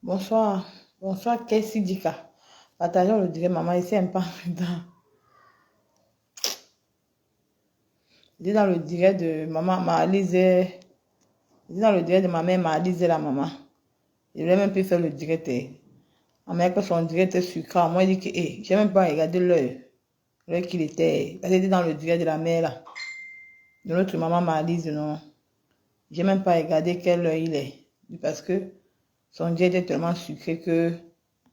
Bonsoir. Bonsoir, Kessi Dika. Partageons le direct, maman, ici un peu en dedans. J'étais dans le direct de maman, J'étais dans le direct de ma mère, Marlise, la maman. Je voulais même plus faire le direct. Ma mère, que son direct est sucré. Moi, il dit que, j'ai même pas regardé l'heure qu'il était. Parce qu'il était dans le direct de la mère, là. De notre maman, Marlise, non. J'ai même pas regardé quelle heure il est. Parce que son direct est tellement sucré que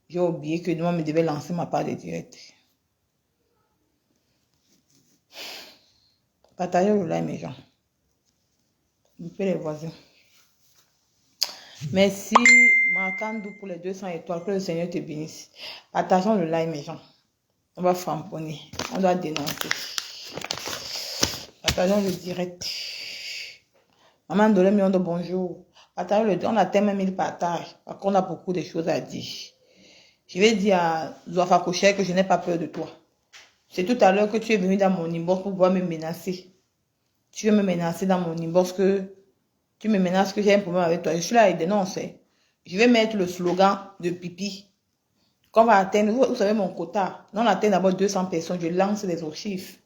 j'ai oublié que moi, je devais lancer ma part de direct. Partagez le like, mes gens. Vous pouvez les voisins. Merci, Marcandou, pour les 200 étoiles. Que le Seigneur te bénisse. Partageons le like, mes gens. On va framponner. On doit dénoncer. Partageons le direct. Maman Dolé, million de bonjour. Partageons le direct. On a tellement mis le partage. Parce qu'on a beaucoup de choses à dire. Je vais dire à Zoafa Kocher que je n'ai pas peur de toi. C'est tout à l'heure que tu es venu dans mon inbox pour pouvoir me menacer. Tu veux me menacer dans mon inbox que tu me menaces que j'ai un problème avec toi. Je suis là et dénonce. Je vais mettre le slogan de pipi. Qu'on va atteindre, vous savez mon quota. Non, on atteint d'abord 200 personnes. Je lance les autres chiffres.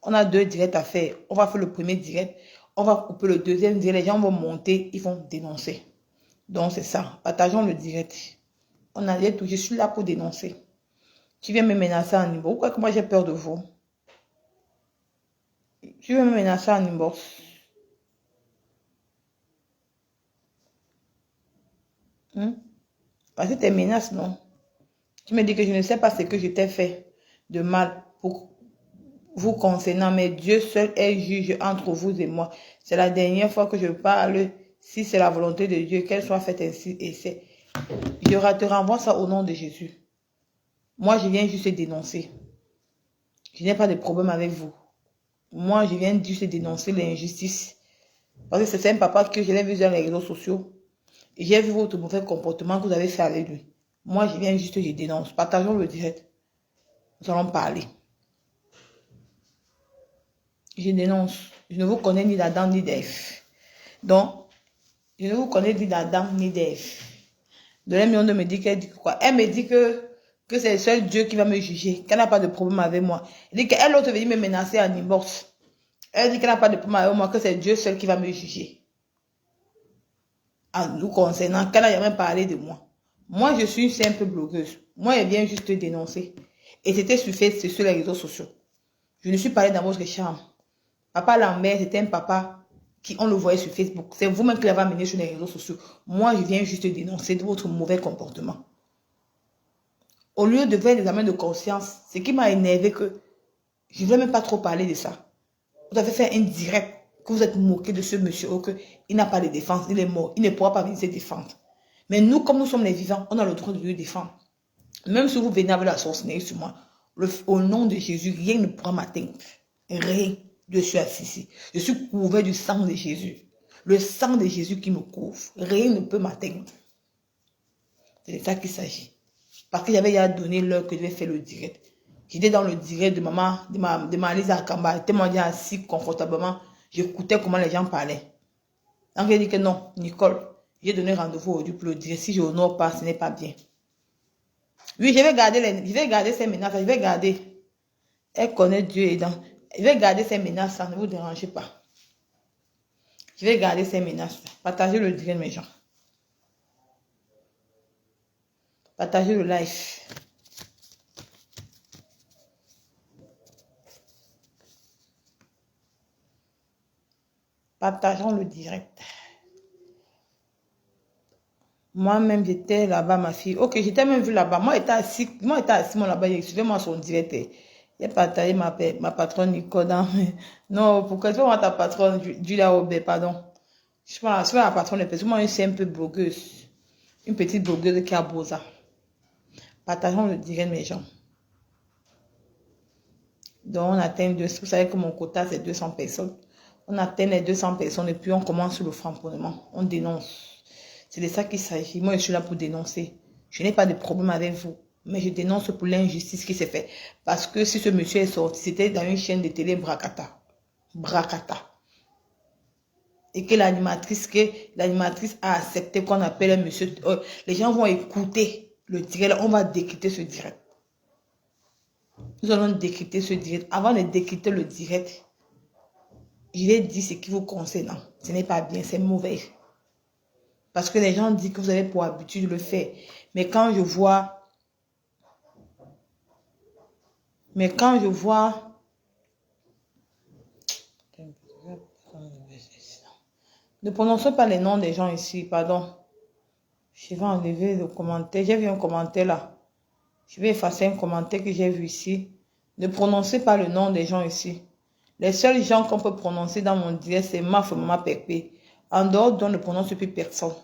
On a 2 directs à faire. On va faire le premier direct. On va couper le deuxième direct. Les gens vont monter. Ils vont dénoncer. Donc, c'est ça. Partageons le direct. On a dit tout. Je suis là pour dénoncer. Tu viens me menacer en inbox. Pourquoi que moi j'ai peur de vous? Tu viens me menacer en inbox. Parce que tes menaces, non. Tu me dis que je ne sais pas ce que je t'ai fait de mal pour vous concernant, mais Dieu seul est juge entre vous et moi. C'est la dernière fois que je parle. Si c'est la volonté de Dieu, qu'elle soit faite ainsi et c'est. Je te renvoie ça au nom de Jésus. Moi, je viens juste dénoncer. Je n'ai pas de problème avec vous. Moi, je viens juste dénoncer l'injustice. Parce que c'est un papa que je l'ai vu dans les réseaux sociaux. Et j'ai vu votre mauvais comportement que vous avez fait avec lui. Moi, je viens juste, je dénonce. Partageons le direct. Nous allons parler. Je dénonce. Je ne vous connais ni d'Adam ni d'Ève. Donc, je ne vous connais ni d'Adam ni d'Ève. De la million de me dit qu'elle dit quoi? Elle me dit que c'est le seul Dieu qui va me juger, qu'elle n'a pas de problème avec moi. Elle dit qu'elle autre veut me menacer en inbox. Elle dit qu'elle n'a pas de problème avec moi, que c'est Dieu seul qui va me juger. En nous concernant, qu'elle n'a jamais parlé de moi. Moi, je suis une simple blogueuse. Moi, elle vient juste dénoncer. Et c'était sur Facebook, sur les réseaux sociaux. Je ne suis pas allée dans votre chambre. Papa Lambert, c'était un papa qui, on le voyait sur Facebook. C'est vous-même qui l'avez amené sur les réseaux sociaux. Moi, je viens juste dénoncer votre mauvais comportement. Au lieu de faire des examens de conscience, ce qui m'a énervé que je ne voulais même pas trop parler de ça. Vous avez fait un direct que vous êtes moqué de ce monsieur, qu'il n'a pas de défense, il est mort, il ne pourra pas venir se défendre. Mais nous, comme nous sommes les vivants, on a le droit de le défendre. Même si vous venez avec la sorcellerie sur moi, au nom de Jésus, rien ne pourra m'atteindre. Rien. Je suis assis ici. Je suis couvert du sang de Jésus. Le sang de Jésus qui me couvre. Rien ne peut m'atteindre. C'est de ça qu'il s'agit. Parce que j'avais déjà donné l'heure que je vais faire le direct. J'étais dans le direct de maman, de ma Lisa Akamba. J'étais moi assis confortablement. J'écoutais comment les gens parlaient. Donc j'ai dit que non, Nicole, j'ai donné rendez-vous aujourd'hui pour le direct. Si je n'honore pas, ce n'est pas bien. Oui, je vais garder ces menaces. Je vais garder. Elle connaît Dieu et dans. Je vais garder ces menaces, ça ne vous dérangez pas. Je vais garder ces menaces. Partagez le direct, mes gens. Partagez le live. Partageons le direct. Moi-même, j'étais là-bas, ma fille. Ok, j'étais même vu là-bas. Moi, j'étais assis, moi, là-bas. Suivez-moi son direct. J'ai partagé ma patronne Nicole. Non, pourquoi tu vois ta patronne, Julia Aubé, pardon. Je suis pas la patronne, parce que moi, je suis un peu blogueuse. Une petite blogueuse qui a beau ça. Partageons le direct, mes gens. Donc, on atteint, vous savez que mon quota, c'est 200 personnes. On atteint les 200 personnes et puis on commence le framponnement. On dénonce. C'est de ça qu'il s'agit. Moi, je suis là pour dénoncer. Je n'ai pas de problème avec vous. Mais je dénonce pour l'injustice qui s'est faite. Parce que si ce monsieur est sorti, c'était dans une chaîne de télé Bracata. Bracata. et que l'animatrice a accepté qu'on appelle un monsieur, les gens vont écouter le direct, on va décrypter ce direct. Nous allons décrypter ce direct. Avant de décrypter le direct, je vais dire ce qui vous concerne. Ce n'est pas bien, c'est mauvais. Parce que les gens disent que vous avez pour habitude de le faire. Mais quand je vois, ne prononçons pas les noms des gens ici, pardon. Je vais enlever le commentaire. J'ai vu un commentaire là. Je vais effacer un commentaire que j'ai vu ici. Ne prononcez pas le nom des gens ici. Les seuls gens qu'on peut prononcer dans mon direct, c'est Maf et Maman Pépé. En dehors d'eux, on ne prononce plus personne.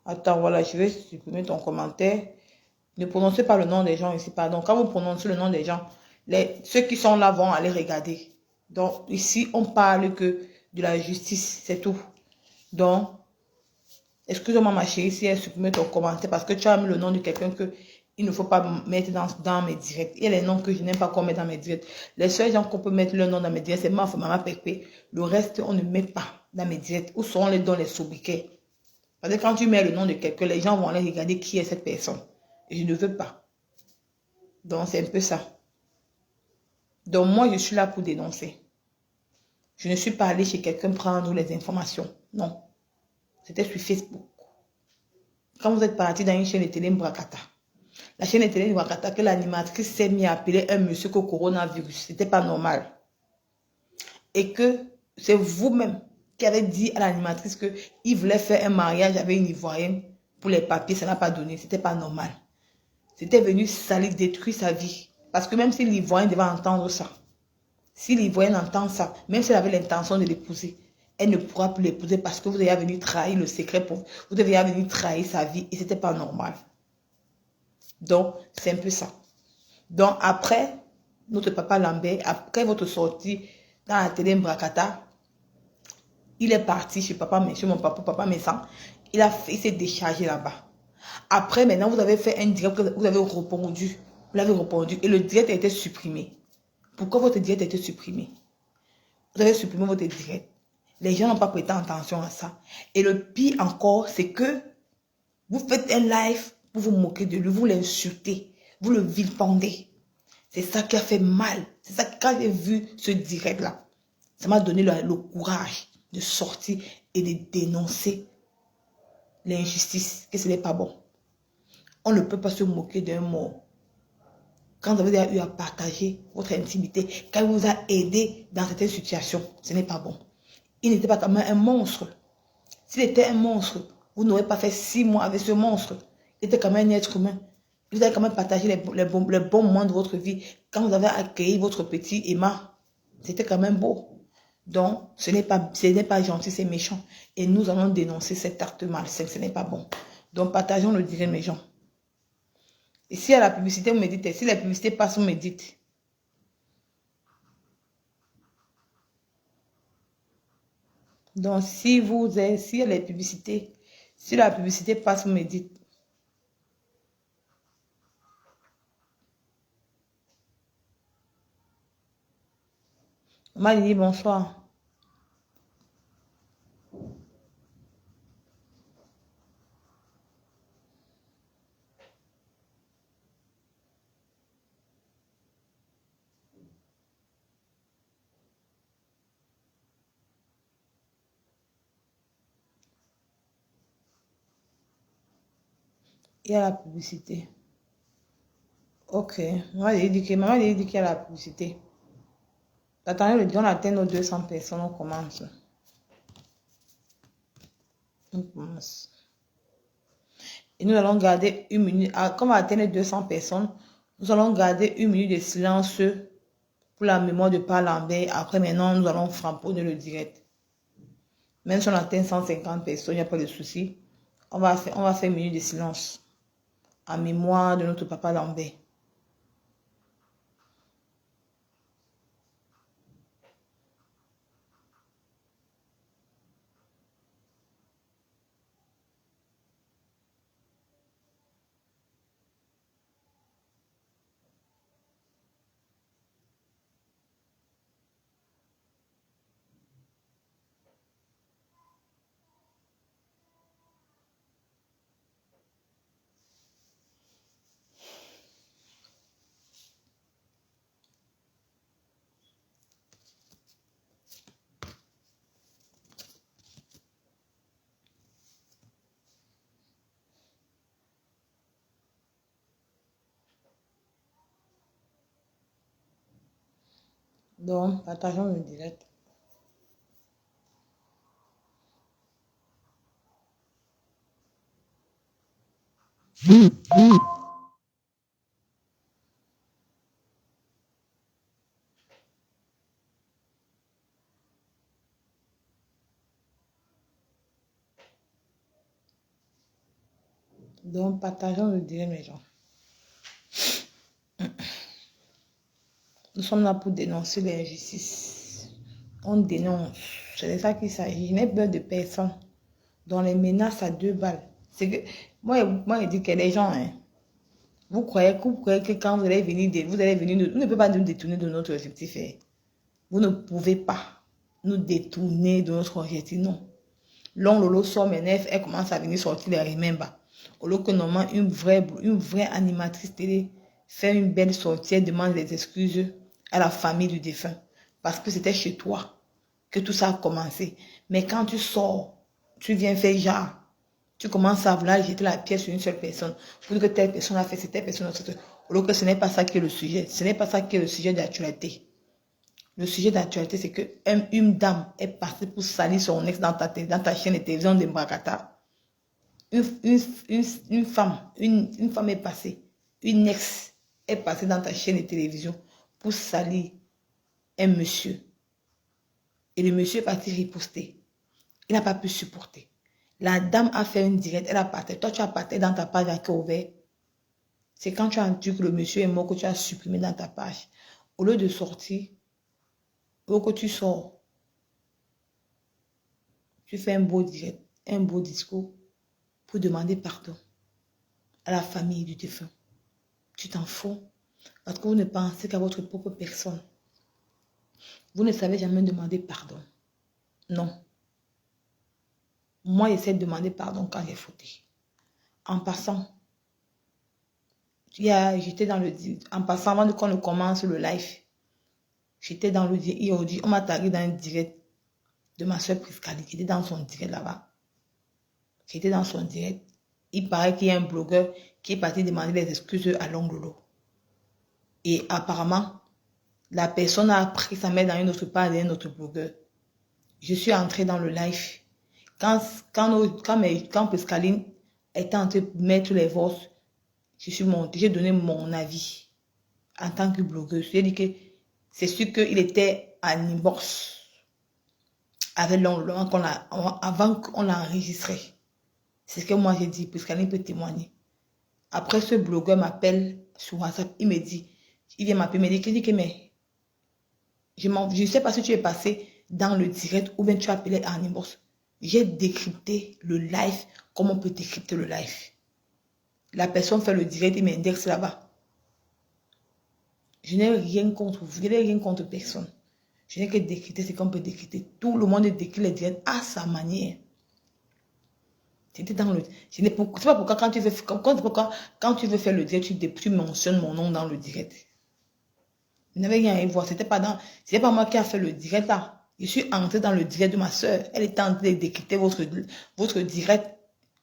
Attends, voilà, je vais supprimer ton commentaire. Ne prononcez pas le nom des gens ici, pardon. Quand vous prononcez le nom des gens, ceux qui sont là vont aller regarder. Donc, ici, on parle que de la justice, c'est tout. Donc, excuse-moi ma chérie si elle supprime ton commentaire parce que tu as mis le nom de quelqu'un que il ne faut pas mettre dans mes directs. Il y a les noms que je n'aime pas qu'on mette dans mes directs. Les seuls gens qu'on peut mettre le nom dans mes directs, c'est Maman Pépé. Le reste, on ne met pas dans mes directs. Où sont les dons, les sobriquets? Parce que quand tu mets le nom de quelqu'un, les gens vont aller regarder qui est cette personne. Et je ne veux pas. Donc, c'est un peu ça. Donc, moi, je suis là pour dénoncer. Je ne suis pas allée chez quelqu'un prendre les informations. Non. C'était sur Facebook. Quand vous êtes parti dans une chaîne de télé Mbrakata, la chaîne de télé Mbrakata, que l'animatrice s'est mise à appeler un monsieur que coronavirus, c'était pas normal. Et que c'est vous-même qui avez dit à l'animatrice qu'il voulait faire un mariage avec une Ivoirienne pour les papiers, ça n'a pas donné, c'était pas normal. C'était venu salir, détruire sa vie. Parce que même si l'Ivoirienne devait entendre ça, si l'Ivoirienne entend ça, même si elle avait l'intention de l'épouser, elle ne pourra plus l'épouser parce que vous avez venu trahir le secret pour vous. Vous avez venu trahir sa vie et c'était pas normal. Donc, c'est un peu ça. Donc, après, notre papa Lambert, après votre sortie dans la télé Mbrakata, il est parti chez mon papa Messan. Il s'est déchargé là-bas. Après, maintenant, vous avez fait un direct, vous avez répondu. Vous l'avez répondu et le direct a été supprimé. Pourquoi votre direct a été supprimé? Vous avez supprimé votre direct. Les gens n'ont pas prêté attention à ça. Et le pire encore, c'est que vous faites un live pour vous moquer de lui, vous l'insultez, vous le vilipendez. C'est ça qui a fait mal. C'est ça que quand j'ai vu ce direct-là, ça m'a donné le courage de sortir et de dénoncer l'injustice, que ce n'est pas bon. On ne peut pas se moquer d'un mort. Quand vous avez eu à partager votre intimité, quand il vous a aidé dans certaines situations, ce n'est pas bon. Il n'était pas comme un monstre. S'il était un monstre, vous n'aurez pas fait 6 mois avec ce monstre. Il était comme un être humain. Vous avez quand même partagé les bons moments de votre vie. Quand vous avez accueilli votre petit Emma, c'était quand même beau. Donc, ce n'est pas gentil, c'est méchant. Et nous allons dénoncer cet acte malsain, ce n'est pas bon. Donc, partageons le direct, mes gens. Et si à la publicité, vous me dites, si la publicité passe, vous me dites. Donc, si la publicité passe, vous me dites. Maman dit bonsoir. Il y a la publicité. Ok. Maman dit qu'il y a la publicité. Attendez, on atteint nos 200 personnes, on commence. On commence. Et nous allons garder une minute. Comme on atteint les 200 personnes, nous allons garder une minute de silence pour la mémoire de Paul Lambert. Après, maintenant, nous allons framponner le direct. Même si on atteint 150 personnes, il n'y a pas de souci. On va faire une minute de silence en mémoire de notre papa Lambert. Donc, partageons le direct. Donc, partageons le direct, mes gens. Nous sommes là pour dénoncer l'injustice. On dénonce. C'est de ça qu'il s'agit. Je n'ai peur de personne. Dans les menaces à 2 balles. C'est que, moi, je dis que les gens, hein, vous croyez que quand vous allez venir, vous ne pouvez pas nous détourner de notre objectif. Hein. Vous ne pouvez pas nous détourner de notre objectif, non. Long Lolo sort mes nerfs, elle commence à venir sortir les remembers. Au lieu que normalement, une vraie animatrice télé fait une belle sortie, elle demande des excuses à la famille du défunt. Parce que c'était chez toi que tout ça a commencé. Mais quand tu sors, tu viens faire genre, tu commences à vouloir jeter la pièce sur une seule personne. Pour que telle personne a fait, c'est telle personne. Au lieu que ce n'est pas ça qui est le sujet. Ce n'est pas ça qui est le sujet d'actualité. Le sujet d'actualité, c'est qu'une dame est partie pour salir son ex dans ta chaîne de télévision de Mbrakata. Une femme est passée. Une ex est passée dans ta chaîne de télévision pour salir un monsieur. Et le monsieur est parti riposter. Il n'a pas pu supporter. La dame a fait une directe, elle a parté. Toi, tu as parté dans ta page avec ouvert. C'est quand tu as dit que le monsieur est mort que tu as supprimé dans ta page. Au lieu de sortir, au lieu que tu sors, tu fais un beau direct, un beau discours pour demander pardon à la famille du défunt. Tu t'en fous parce que vous ne pensez qu'à votre propre personne. Vous ne savez jamais demander pardon. Non. Moi, j'essaie de demander pardon quand j'ai fauté. En passant, j'étais dans le... En passant, avant qu'on ne commence le live, j'étais dans le... On m'a tagué dans un direct de ma soeur Priscali, qui était dans son direct là-bas. J'étais dans son direct. Il paraît qu'il y a un blogueur qui est parti demander des excuses à Longolo. Et apparemment, la personne a pris sa main dans une autre part d'un autre blogueur. Je suis entrée dans le live. Quand Priscaline était en train de mettre les votes, je suis montée, j'ai donné mon avis en tant que blogueuse. J'ai dit que c'est sûr qu'il était en inbox avec Longolo avant qu'on l'a enregistré. C'est ce que moi j'ai dit, Priscaline peut témoigner. Après, ce blogueur m'appelle sur WhatsApp, il vient m'appeler, il me dit que mais je ne sais pas si tu es passé dans le direct ou bien tu as appelé en inbox. J'ai décrypté le live comme on peut décrypter le live. La personne fait le direct, il m'indexe là-bas. Je n'ai rien contre vous, je n'ai rien contre personne. Je n'ai que décrypter ce qu'on peut décrypter. Tout le monde décrypte les directs à sa manière. C'était dans le... C'est pas pourquoi quand tu veux faire le direct, tu mentionnes mon nom dans le direct. Vous n'avez rien à voir. C'était pas moi qui a fait le direct là. Je suis entrée dans le direct de ma soeur. Elle était en train de décrypter votre direct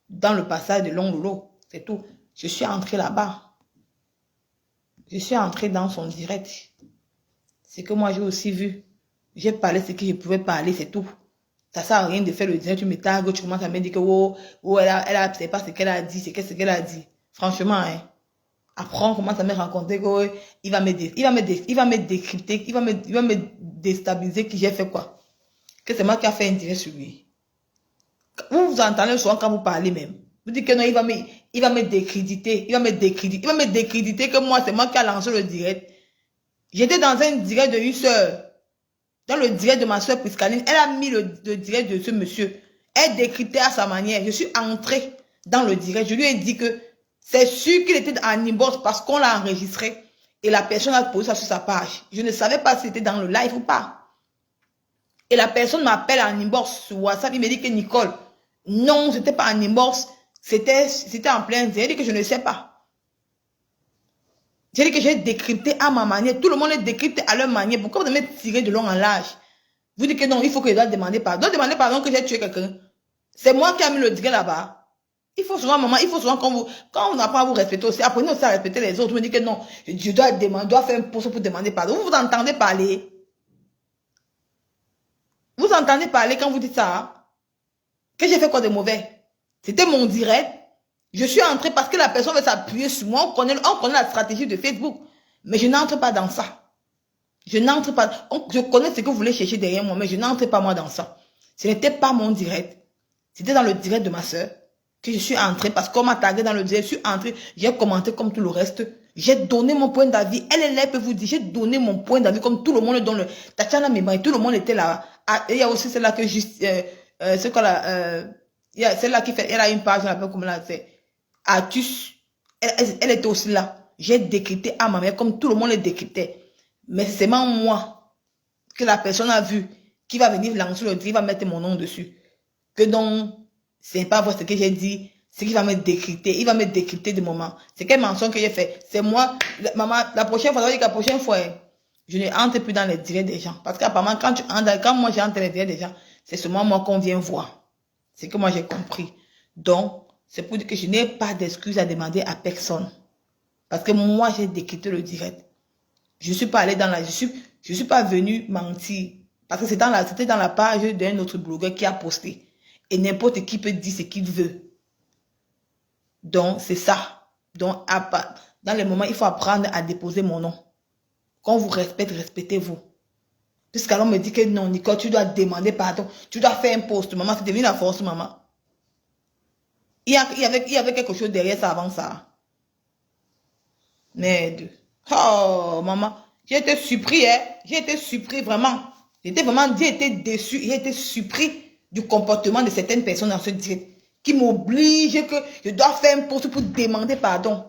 dans le passage de Longolo. C'est tout. Je suis entrée là-bas. Je suis entrée dans son direct. C'est que moi j'ai aussi vu. J'ai parlé ce que je pouvais parler, c'est tout. Ça sert à rien de faire le direct, tu me tagues, tu commences à me dire que c'est pas ce qu'elle a dit, c'est ce qu'elle a dit. Franchement, hein. Après, on commence à me raconter qu'il va me décrypter, il va me déstabiliser que j'ai fait quoi. Que c'est moi qui a fait un direct sur lui. Vous entendez souvent quand vous parlez même. Vous dites que non, il va me décréditer, il va me décréditer que moi, c'est moi qui a lancé le direct. J'étais dans un direct de une soeur. Dans le direct de ma soeur Priscaline, elle a mis le direct de ce monsieur. Elle décryptait à sa manière. Je suis entrée dans le direct. Je lui ai dit que c'est sûr qu'il était en inbox parce qu'on l'a enregistré. Et la personne a posé ça sur sa page. Je ne savais pas si c'était dans le live ou pas. Et la personne m'appelle en inbox sur WhatsApp. Il me dit que Nicole, non, c'était pas en inbox. C'était en plein direct. J'ai dit que je ne sais pas. J'ai dit que j'ai décrypté à ma manière. Tout le monde est décrypté à leur manière. Pourquoi vous devez tirer de long en large? Vous dites que non, il faut que je dois demander pardon. Je dois demander pardon que j'ai tué quelqu'un. C'est moi qui ai mis le direct là-bas. Il faut souvent, maman, quand on apprend à vous respecter aussi, apprenez aussi à respecter les autres. Vous me dites que non, je dois faire un poste pour demander pardon. Vous entendez parler. Vous entendez parler quand vous dites ça, hein? Que j'ai fait quoi de mauvais? C'était mon direct. Je suis entrée parce que la personne veut s'appuyer sur moi. On connaît la stratégie de Facebook. Mais je n'entre pas dans ça. Je n'entre pas. Je connais ce que vous voulez chercher derrière moi, mais je n'entre pas moi dans ça. Ce n'était pas mon direct. C'était dans le direct de ma soeur que je suis entrée parce qu'on m'a tagué dans le direct. Je suis entrée, j'ai commenté comme tout le reste. J'ai donné mon point d'avis. Elle peut vous dire, j'ai donné mon point d'avis comme tout le monde donne le. Tatiana Meba et tout le monde était là. Ah, il y a aussi celle-là que juste. C'est quoi là? Il y a celle-là qui fait. Elle a une page, je ne sais pas comment elle fait. Artus. Elle était aussi là. J'ai décrypté à ma mère comme tout le monde le décryptait. Mais c'est seulement moi que la personne a vu qui va venir lancer le direct, il va mettre mon nom dessus. Que donc, c'est pas vrai ce que j'ai dit, c'est qu'il va me décrypter, il va me décrypter de moment. C'est quelle mention que j'ai fait. C'est moi, maman, la prochaine fois, la prochaine fois, je ne entre plus dans les directs des gens. Parce qu'apparemment, quand moi j'entre dans les directs des gens, c'est seulement moi qu'on vient voir. C'est que moi j'ai compris. Donc, c'est pour dire que je n'ai pas d'excuses à demander à personne. Parce que moi, j'ai décrypté le direct. Je suis pas allé dans la, je suis pas venu mentir. Parce que c'était dans la page d'un autre blogueur qui a posté. Et n'importe qui peut dire ce qu'il veut. Donc, c'est ça. Donc, dans les moments, il faut apprendre à déposer mon nom. Quand on vous respecte, respectez-vous. Puisqu'alors on me dit que non, Nicole, tu dois demander pardon. Tu dois faire un post. Maman, c'est devenu la force, maman. Il y avait quelque chose derrière ça avant ça. Merde. Oh, maman. J'ai été surpris, hein. J'ai été surpris, vraiment. J'ai été déçu. J'ai été surpris du comportement de certaines personnes dans ce direct. Qui m'obligent que je dois faire un post pour demander pardon.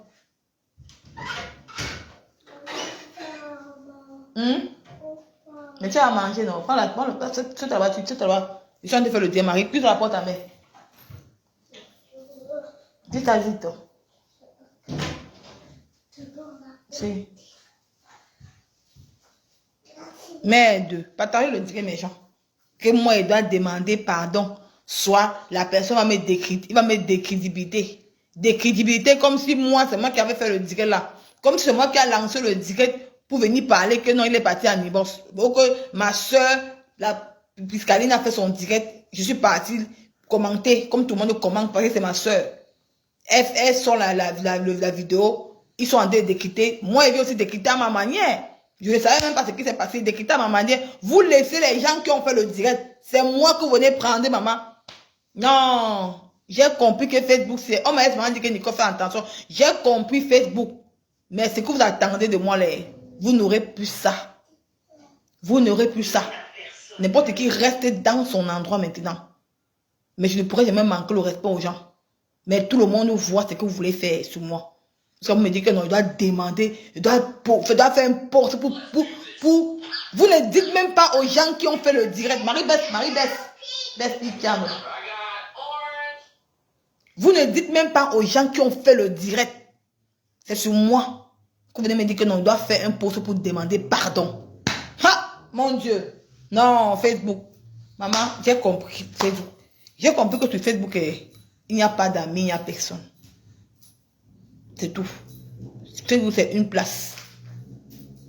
Mais tu as à manger, non? Prends le plat, c'est là-bas, je suis en train de faire le démarrer. Puis tu rapportes ta mère. Dis ta vie, toi. Si. Merde, partager le direct méchant. Que moi, il doit demander pardon. Soit la personne va me décrédibiliter. Il va me décrédibilité. Décrédibilité comme si moi, c'est moi qui avais fait le direct là. Comme si c'est moi qui a lancé le direct pour venir parler que non, il est parti à Nibos. Donc, ma soeur, puisqu'Aline a fait son direct, je suis partie commenter, comme tout le monde commente, parce que c'est ma soeur. Elle sort la vidéo, ils sont en train de décrypter. Moi, je vais aussi décrypter à ma manière. Je ne savais même pas ce qui s'est passé, décrypter à ma manière. Vous laissez les gens qui ont fait le direct. C'est moi que vous venez prendre, maman. Non, j'ai compris que Facebook, c'est... On m'a dit que Nicole fait attention. J'ai compris Facebook. Mais ce que vous attendez de moi, vous n'aurez plus ça. Vous n'aurez plus ça. N'importe qui reste dans son endroit maintenant. Mais je ne pourrais jamais manquer le respect aux gens. Mais tout le monde voit ce que vous voulez faire sur moi. Parce que vous me dites que non, je dois demander, je dois faire un post pour... Vous ne dites même pas aux gens qui ont fait le direct. Marie-Beth, piano. Vous ne dites même pas aux gens qui ont fait le direct. C'est sur moi que vous venez me dire que non, je dois faire un post pour demander pardon. Ha! Mon Dieu. Non, Facebook. Maman, j'ai compris. Facebook. J'ai compris que sur Facebook, il n'y a pas d'amis, il n'y a personne. C'est tout. Facebook, c'est une place.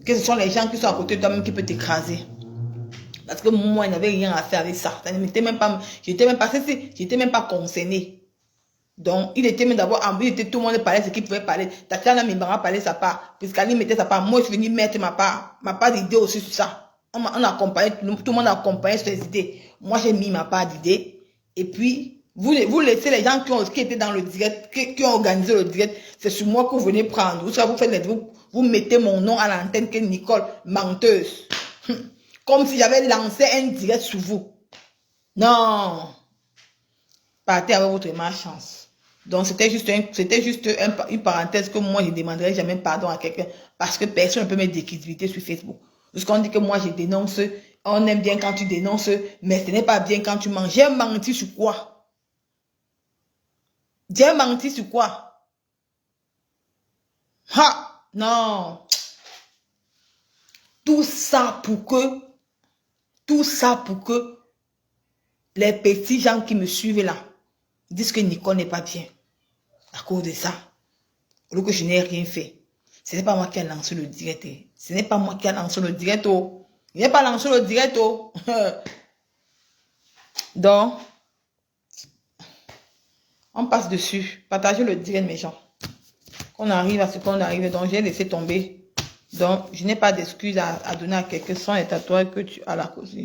Que ce sont les gens qui sont à côté de toi-même qui peuvent t'écraser. Parce que moi, il n'y avait rien à faire avec ça. J'étais même pas concernée. Donc, il était même d'abord en but, tout le monde parlait ce qu'il pouvait parler. Tatiana Mimbara parlait sa part. Puisqu'Ali mettait sa part. Moi, je suis venue mettre ma part d'idée aussi sur ça. On accompagné, tout le monde a accompagné sur les idées. Moi, j'ai mis ma part d'idée. Et puis, vous laissez les gens qui étaient dans le direct, qui ont organisé le direct. C'est sur moi que vous venez prendre. Vous mettez mon nom à l'antenne que Nicole, menteuse. Comme si j'avais lancé un direct sur vous. Non. Partez avec votre malchance. Donc, c'était juste une parenthèse que moi, je ne demanderai jamais pardon à quelqu'un parce que personne ne peut me décrédibilité sur Facebook. Parce qu'on dit que moi, je dénonce, on aime bien quand tu dénonces, mais ce n'est pas bien quand tu mens. J'ai menti sur quoi? J'ai menti sur quoi? Ha! Non. Tout ça pour que les petits gens qui me suivent là disent que Nicole n'est pas bien. À cause de ça. Alors que je n'ai rien fait. Ce n'est pas moi qui ai lancé le direct. Ce n'est pas moi qui ai lancé le direct. Il n'est pas lancé le direct. Donc, on passe dessus. Partagez le direct, mes gens. Qu'on arrive à ce qu'on arrive. Donc, j'ai laissé tomber. Donc, je n'ai pas d'excuses à donner à quelqu'un sans les tatouages que tu as la cause.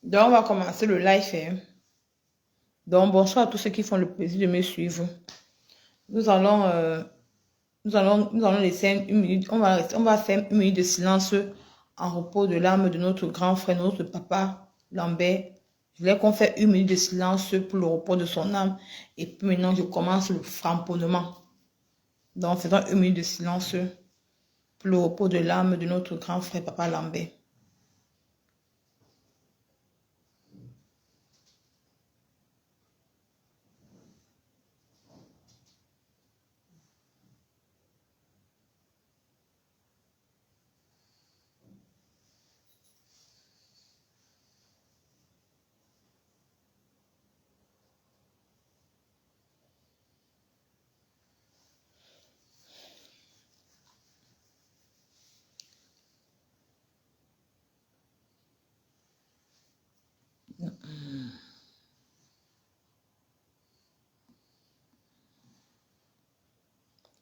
Donc, on va commencer le live. Hein. Donc, bonsoir à tous ceux qui font le plaisir de me suivre. Nous allons, nous allons laisser une minute, on va faire une minute de silence en repos de l'âme de notre grand frère, notre papa Lambert. Je voulais qu'on fasse une minute de silence pour le repos de son âme. Et puis maintenant, je commence le framponnement. Donc, faisons une minute de silence pour le repos de l'âme de notre grand frère, papa Lambert.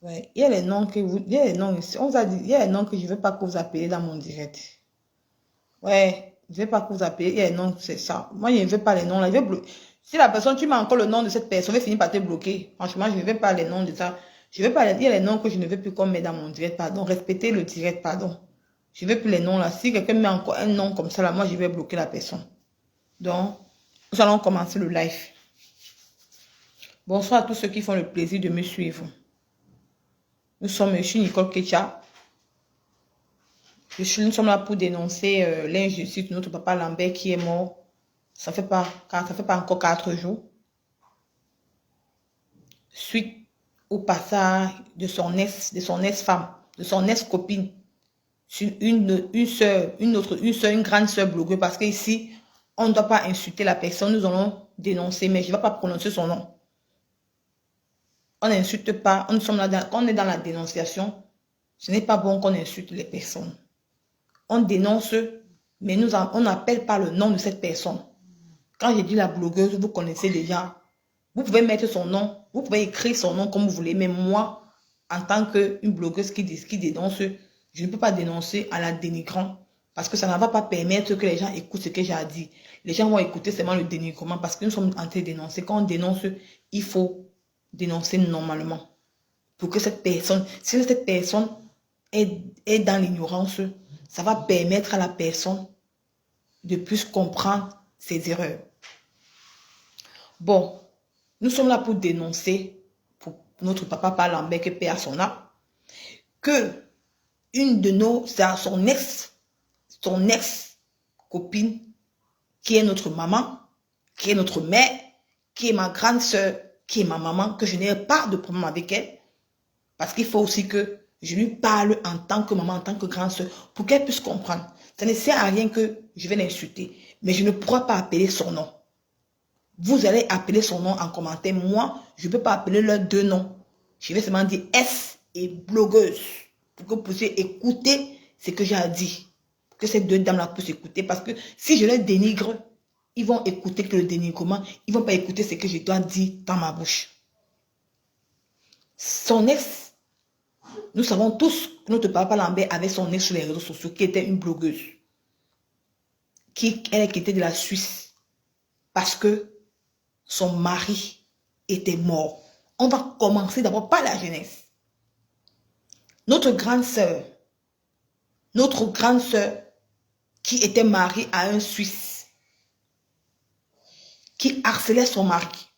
Ouais, il y a les noms que vous, il y a les noms ici. On vous a dit, il y a les noms que je ne veux pas que vous appeliez dans mon direct. Ouais, je ne veux pas que vous appeliez, il y a les noms, c'est ça. Moi, je ne veux pas les noms là. Si la personne, tu mets encore le nom de cette personne, elle finit par te bloquer. Franchement, je ne veux pas les noms de ça. Je veux pas, il y a les noms que je ne veux plus qu'on mette dans mon direct, pardon. Respectez le direct, pardon. Je ne veux plus les noms là. Si quelqu'un met encore un nom comme ça là, moi, je vais bloquer la personne. Donc, nous allons commencer le live. Bonsoir à tous ceux qui font le plaisir de me suivre. Je suis Nicole Kecha. Nous sommes là pour dénoncer l'injustice de notre papa Lambert qui est mort. Ça fait pas encore 4 jours. Suite au passage de son ex-femme, de son ex-copine, sur une grande sœur blogueuse. Parce qu'ici, on ne doit pas insulter la personne. Nous allons dénoncer, mais je ne vais pas prononcer son nom. On n'insulte pas. On est dans la dénonciation. Ce n'est pas bon qu'on insulte les personnes. On dénonce, mais on n'appelle pas le nom de cette personne. Quand j'ai dit la blogueuse, vous connaissez déjà. Vous pouvez mettre son nom, vous pouvez écrire son nom comme vous voulez, mais moi, en tant qu'une blogueuse qui dénonce, je ne peux pas dénoncer en la dénigrant parce que ça ne va pas permettre que les gens écoutent ce que j'ai dit. Les gens vont écouter seulement le dénigrement parce que nous sommes en train de dénoncer. Quand on dénonce, il faut dénoncer normalement pour que cette personne, si cette personne est dans l'ignorance, ça va permettre à la personne de plus comprendre ses erreurs. Bon, nous sommes là pour dénoncer, pour notre papa Lambert, que paix à son âme, que une de son ex-copine, qui est notre maman, qui est notre mère, qui est ma grande soeur, qui est ma maman, que je n'ai pas de problème avec elle, parce qu'il faut aussi que je lui parle en tant que maman, en tant que grande soeur, pour qu'elle puisse comprendre. Ça ne sert à rien que je vais l'insulter, mais je ne pourrai pas appeler son nom. Vous allez appeler son nom en commentaire. Moi, je ne peux pas appeler leurs deux noms. Je vais seulement dire S et blogueuse. Pour que vous puissiez écouter ce que j'ai dit. Pour que ces deux dames-là puissent écouter. Parce que si je les dénigre, ils vont écouter que le dénigrement. Ils ne vont pas écouter ce que je dois dire dans ma bouche. Son ex, nous savons tous que notre papa Lambert avait son ex sur les réseaux sociaux qui était une blogueuse. Elle qui était de la Suisse. Parce que son mari était mort. On va commencer d'abord par la jeunesse. Notre grande sœur qui était mariée à un Suisse, qui harcelait son mari.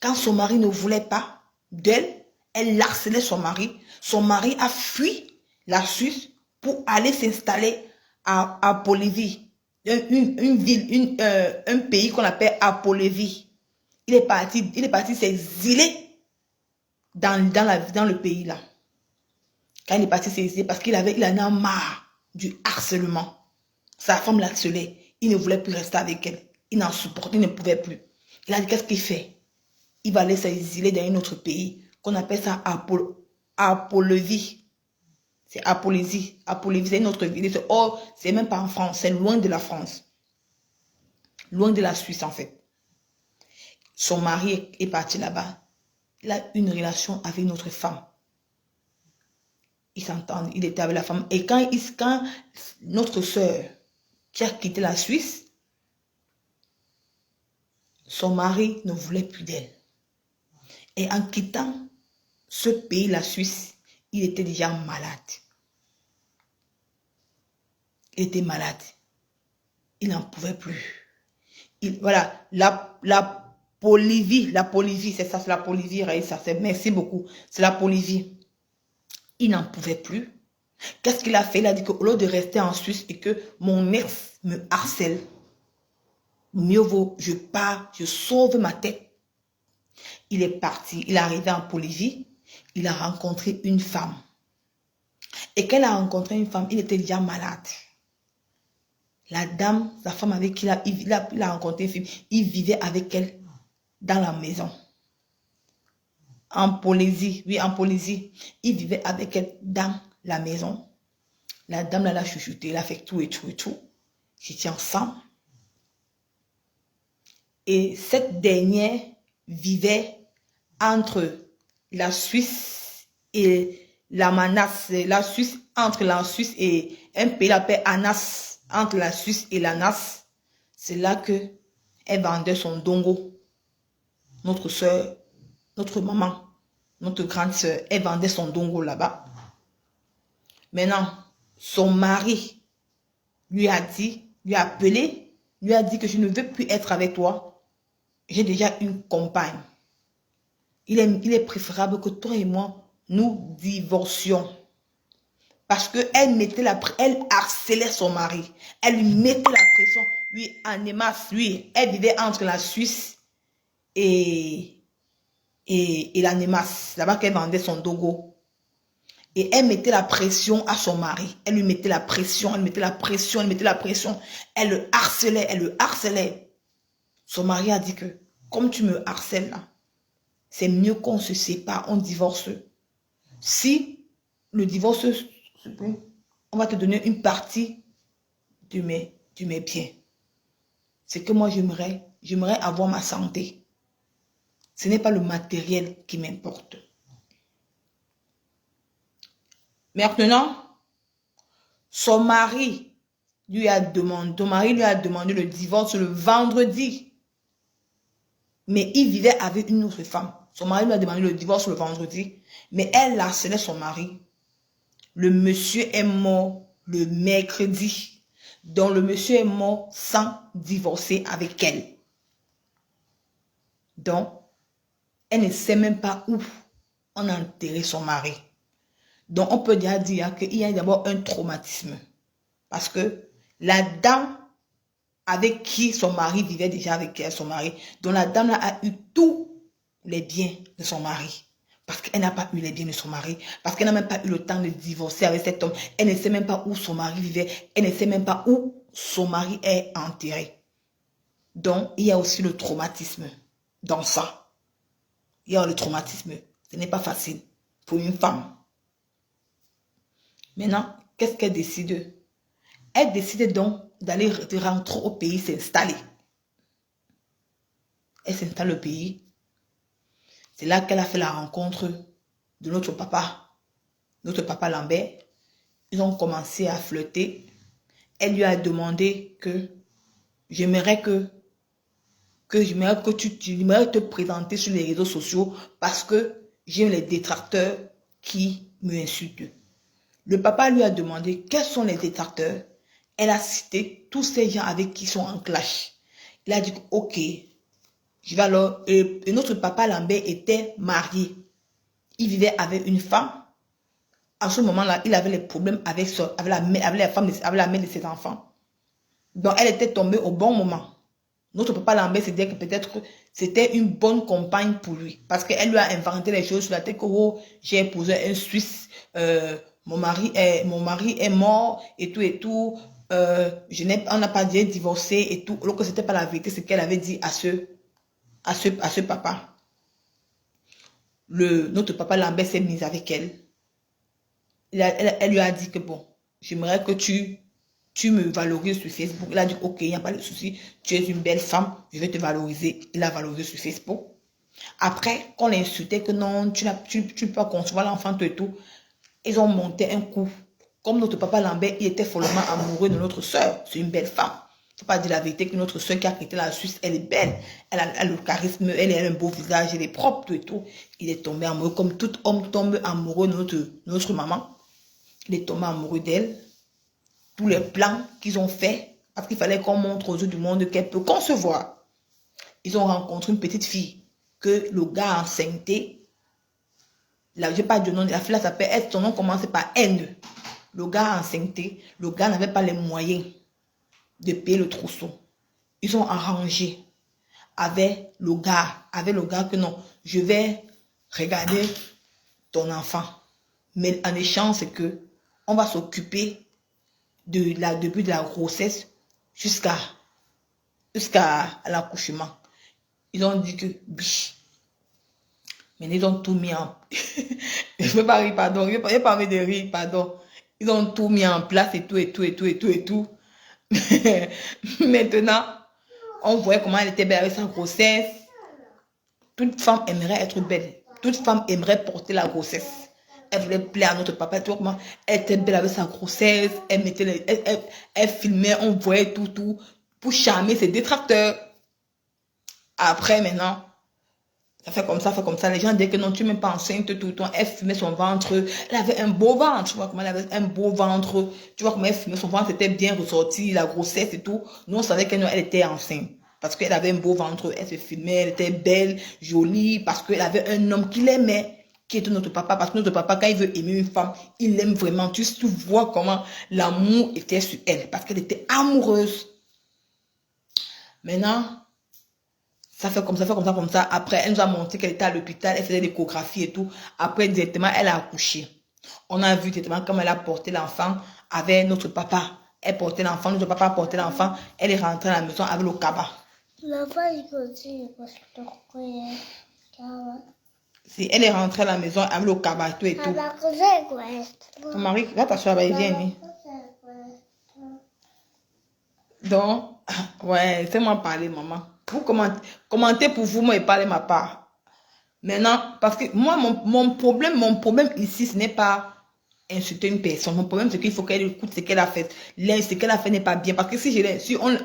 Quand son mari ne voulait pas d'elle, elle harcelait son mari. Son mari a fui la Suisse pour aller s'installer à Bolivie. Une ville, un pays qu'on appelle Apolévie. Il est parti s'exiler dans le pays là. Quand il est parti s'exiler parce qu'il en a marre du harcèlement. Sa femme l'harcelait. Il ne voulait plus rester avec elle. Il n'en supportait, il ne pouvait plus. Il a dit, qu'est-ce qu'il fait? Il va aller s'exiler dans un autre pays qu'on appelle ça Apolévie. C'est Apolésie. Apolévie, c'est une autre ville. Oh, c'est même pas en France, c'est loin de la France. Loin de la Suisse en fait. Son mari est parti là-bas. Il a une relation avec une autre femme. Ils s'entendent, il était avec la femme. Et quand notre soeur qui a quitté la Suisse, son mari ne voulait plus d'elle. Et en quittant ce pays, la Suisse, il était déjà malade. Il était malade. Il n'en pouvait plus. Voilà, la Bolivie, c'est ça, c'est la Bolivie, Raïssa, merci beaucoup, c'est la Bolivie. Il n'en pouvait plus. Qu'est-ce qu'il a fait? Il a dit qu'au lieu de rester en Suisse et que mon ex me harcèle, mieux vaut, je pars, je sauve ma tête. Il est parti, il est arrivé en Bolivie, il a rencontré une femme. Et quand il a rencontré une femme, il était déjà malade. La dame, sa femme avec qui il a rencontré une fille, il vivait avec elle dans la maison. En Polynésie, oui, en Polynésie, il vivait avec elle dans la maison. La dame l'a chuchoté, elle a fait tout et tout et tout. Ils étaient ensemble. Et cette dernière vivait entre la Suisse et la Manas. La Suisse, entre la Suisse et un pays appelé Anas. Entre la Suisse et la NAS, c'est là que elle vendait son dongo. Notre soeur, notre maman, notre grande soeur, elle vendait son dongo là-bas. Maintenant, son mari lui a appelé, lui a dit que je ne veux plus être avec toi. J'ai déjà une compagne. Il est préférable que toi et moi, nous divorcions. Parce elle harcelait son mari. Elle lui mettait la pression. Oui, en émasse, oui. Elle vivait entre la Suisse et la Némas. Là-bas qu'elle vendait son dogo. Et elle mettait la pression à son mari. Elle lui mettait la pression, elle mettait la pression, elle mettait la pression. Elle le harcelait, elle le harcelait. Son mari a dit que, comme tu me harcèles là, c'est mieux qu'on se sépare, on divorce. Si le divorce, on va te donner une partie de mes biens. C'est que moi, j'aimerais avoir ma santé. Ce n'est pas le matériel qui m'importe. Maintenant, son mari lui a demandé le divorce le vendredi. Mais il vivait avec une autre femme. Son mari lui a demandé le divorce le vendredi. Mais elle harcelait son mari. Le monsieur est mort le mercredi. Donc le monsieur est mort sans divorcer avec elle. Donc, elle ne sait même pas où on a enterré son mari. Donc, on peut déjà dire qu'il y a d'abord un traumatisme. Parce que la dame avec qui son mari vivait déjà avec elle, son mari, donc la dame là a eu tous les biens de son mari. Parce qu'elle n'a pas eu les biens de son mari. Parce qu'elle n'a même pas eu le temps de divorcer avec cet homme. Elle ne sait même pas où son mari vivait. Elle ne sait même pas où son mari est enterré. Donc, il y a aussi le traumatisme dans ça. Il y a le traumatisme. Ce n'est pas facile pour une femme. Maintenant, qu'est-ce qu'elle décide? Elle décide donc d'aller rentrer au pays, s'installer. Elle s'installe au pays. C'est là qu'elle a fait la rencontre de notre papa Lambert. Ils ont commencé à flirter. Elle lui a demandé que j'aimerais te présenter sur les réseaux sociaux parce que j'ai les détracteurs qui me insultent. Le papa lui a demandé quels sont les détracteurs. Elle a cité tous ces gens avec qui ils sont en clash. Il a dit ok, Je vais alors... Et notre papa Lambert était marié. Il vivait avec une femme. À ce moment-là, il avait les problèmes avec la femme, avec la mère de ses enfants. Donc, elle était tombée au bon moment. Notre papa Lambert s'est dit que peut-être c'était une bonne compagne pour lui. Parce qu'elle lui a inventé les choses sur la tête que oh, j'ai épousé un Suisse, mon mari est mort et tout et tout. On n'a pas bien divorcé et tout. Alors que c'était pas la vérité, ce qu'elle avait dit à ce papa. Notre papa Lambert s'est mis avec elle. Elle lui a dit que bon, j'aimerais que tu me valorises sur Facebook. Il a dit, ok, il n'y a pas de souci. Tu es une belle femme, je vais te valoriser. Il a valorisé sur Facebook. Après, qu'on l'insultait que non, tu peux pas concevoir l'enfant et tout, ils ont monté un coup. Comme notre papa Lambert, il était follement amoureux de notre soeur. C'est une belle femme. Il ne faut pas dire la vérité que notre soeur qui a quitté la Suisse, elle est belle. Elle a le charisme, elle a un beau visage, elle est propre et tout. Il est tombé amoureux, comme tout homme tombe amoureux de notre maman. Il est tombé amoureux d'elle. Tous les plans qu'ils ont faits, parce qu'il fallait qu'on montre aux yeux du monde qu'elle peut concevoir. Ils ont rencontré une petite fille que le gars a enceinté. Là, je n'ai pas de nom, la fille là s'appelle, son nom commençait par N. Le gars a enceinté, le gars n'avait pas les moyens de payer le trousseau. Ils ont arrangé avec le gars que non, je vais regarder ton enfant. Mais en échange, c'est que on va s'occuper début de la grossesse jusqu'à l'accouchement. Ils ont dit que biche. Mais ils ont tout mis en... Je ne peux pas rire, pardon. Je ne peux pas envie de rire, pardon. Ils ont tout mis en place et tout, et tout, et tout, et tout, et tout. Maintenant, on voyait comment elle était belle avec sa grossesse. Toute femme aimerait être belle. Toute femme aimerait porter la grossesse. Elle voulait plaire à notre papa. Tu vois comment elle était belle avec sa grossesse. Elle mettait elle filmait, on voyait tout pour charmer ses détracteurs. Après, maintenant, ça fait comme ça. Les gens disaient que non, tu n'es même pas enceinte tout le temps. Elle fumait son ventre. Elle avait un beau ventre. Tu vois comment elle avait un beau ventre. Tu vois comment elle fumait son ventre. C'était bien ressorti, la grossesse et tout. Nous, on savait qu'elle était enceinte. Parce qu'elle avait un beau ventre. Elle se filmait. Elle était belle, jolie. Parce qu'elle avait un homme qui l'aimait, qui était notre papa. Parce que notre papa, quand il veut aimer une femme, il l'aime vraiment. Tu vois comment l'amour était sur elle. Parce qu'elle était amoureuse. Maintenant, ça fait comme ça. Après, elle nous a montré qu'elle était à l'hôpital, elle faisait l'échographie et tout. Après, directement, elle a accouché. On a vu directement comment elle a porté l'enfant avec notre papa. Elle portait l'enfant, notre papa a porté l'enfant. Elle est rentrée à la maison avec le cabas. Si elle est rentrée à la maison avec le cabas, tout et tout. Ton mari, va t'asseoir, il vient. Donc, ouais, fais-moi parler, maman. Vous commentez pour vous, moi, et parlez ma part. Maintenant, parce que moi, mon problème ici, ce n'est pas insulter une personne. Mon problème, c'est qu'il faut qu'elle écoute ce qu'elle a fait. Ce qu'elle a fait n'est pas bien. Parce que si on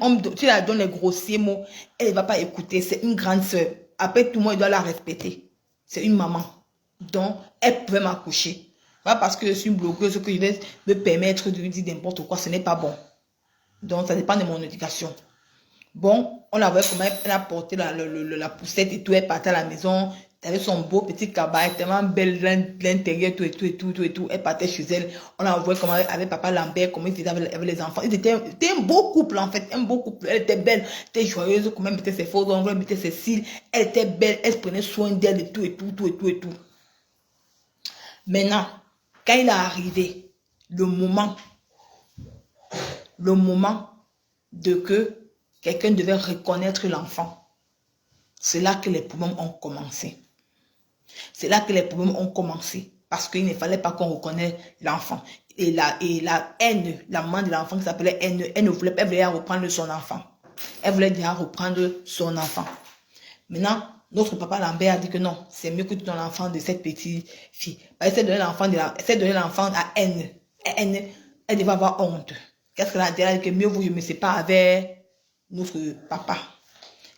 la donne les grossiers mots, elle ne va pas écouter. C'est une grande sœur. Après, tout le monde doit la respecter. C'est une maman. Donc, elle pouvait m'accoucher. Pas parce que je suis une blogueuse que je vais me permettre de lui dire n'importe quoi. Ce n'est pas bon. Donc, ça dépend de mon éducation. Bon, on la voit comment elle a porté la poussette et tout. Elle partait à la maison. Elle avait son beau petit cabas, tellement belle l'intérieur, tout et tout. Elle partait chez elle. On la voit comment avec papa Lambert, comment il faisait avec les enfants. C'était un beau couple, en fait. Un beau couple. Elle était belle, elle était joyeuse, comment elle mettait ses faux ongles, elle mettait ses cils. Elle était belle, elle se prenait soin d'elle et tout. Maintenant, quand il est arrivé, le moment de que quelqu'un devait reconnaître l'enfant, c'est là que les problèmes ont commencé. Parce qu'il ne fallait pas qu'on reconnaisse l'enfant. Et la haine, la maman de l'enfant qui s'appelait haine, elle voulait reprendre son enfant. Elle voulait déjà reprendre son enfant. Maintenant, notre papa Lambert a dit que non, c'est mieux que tu donnes l'enfant de cette petite fille. Parce que c'est donner l'enfant à haine. Elle devait avoir honte. Qu'est-ce qu'elle a dit? Elle a dit que mieux vous, je me sépare avec notre papa.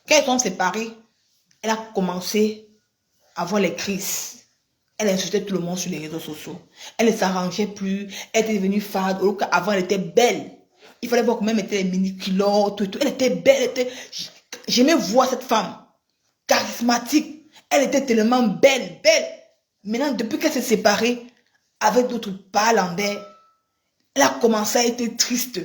Quand ils sont séparés, elle a commencé à avoir les crises. Elle insultait tout le monde sur les réseaux sociaux. Elle ne s'arrangeait plus. Elle était devenue fade. Avant, elle était belle. Il fallait voir comment elle mettait les mini-culottes, tout. Elle était belle. J'aimais voir cette femme. charismatique. Elle était tellement belle, belle. Maintenant, depuis qu'elle s'est séparée avec d'autres Lambert, elle a commencé à être triste.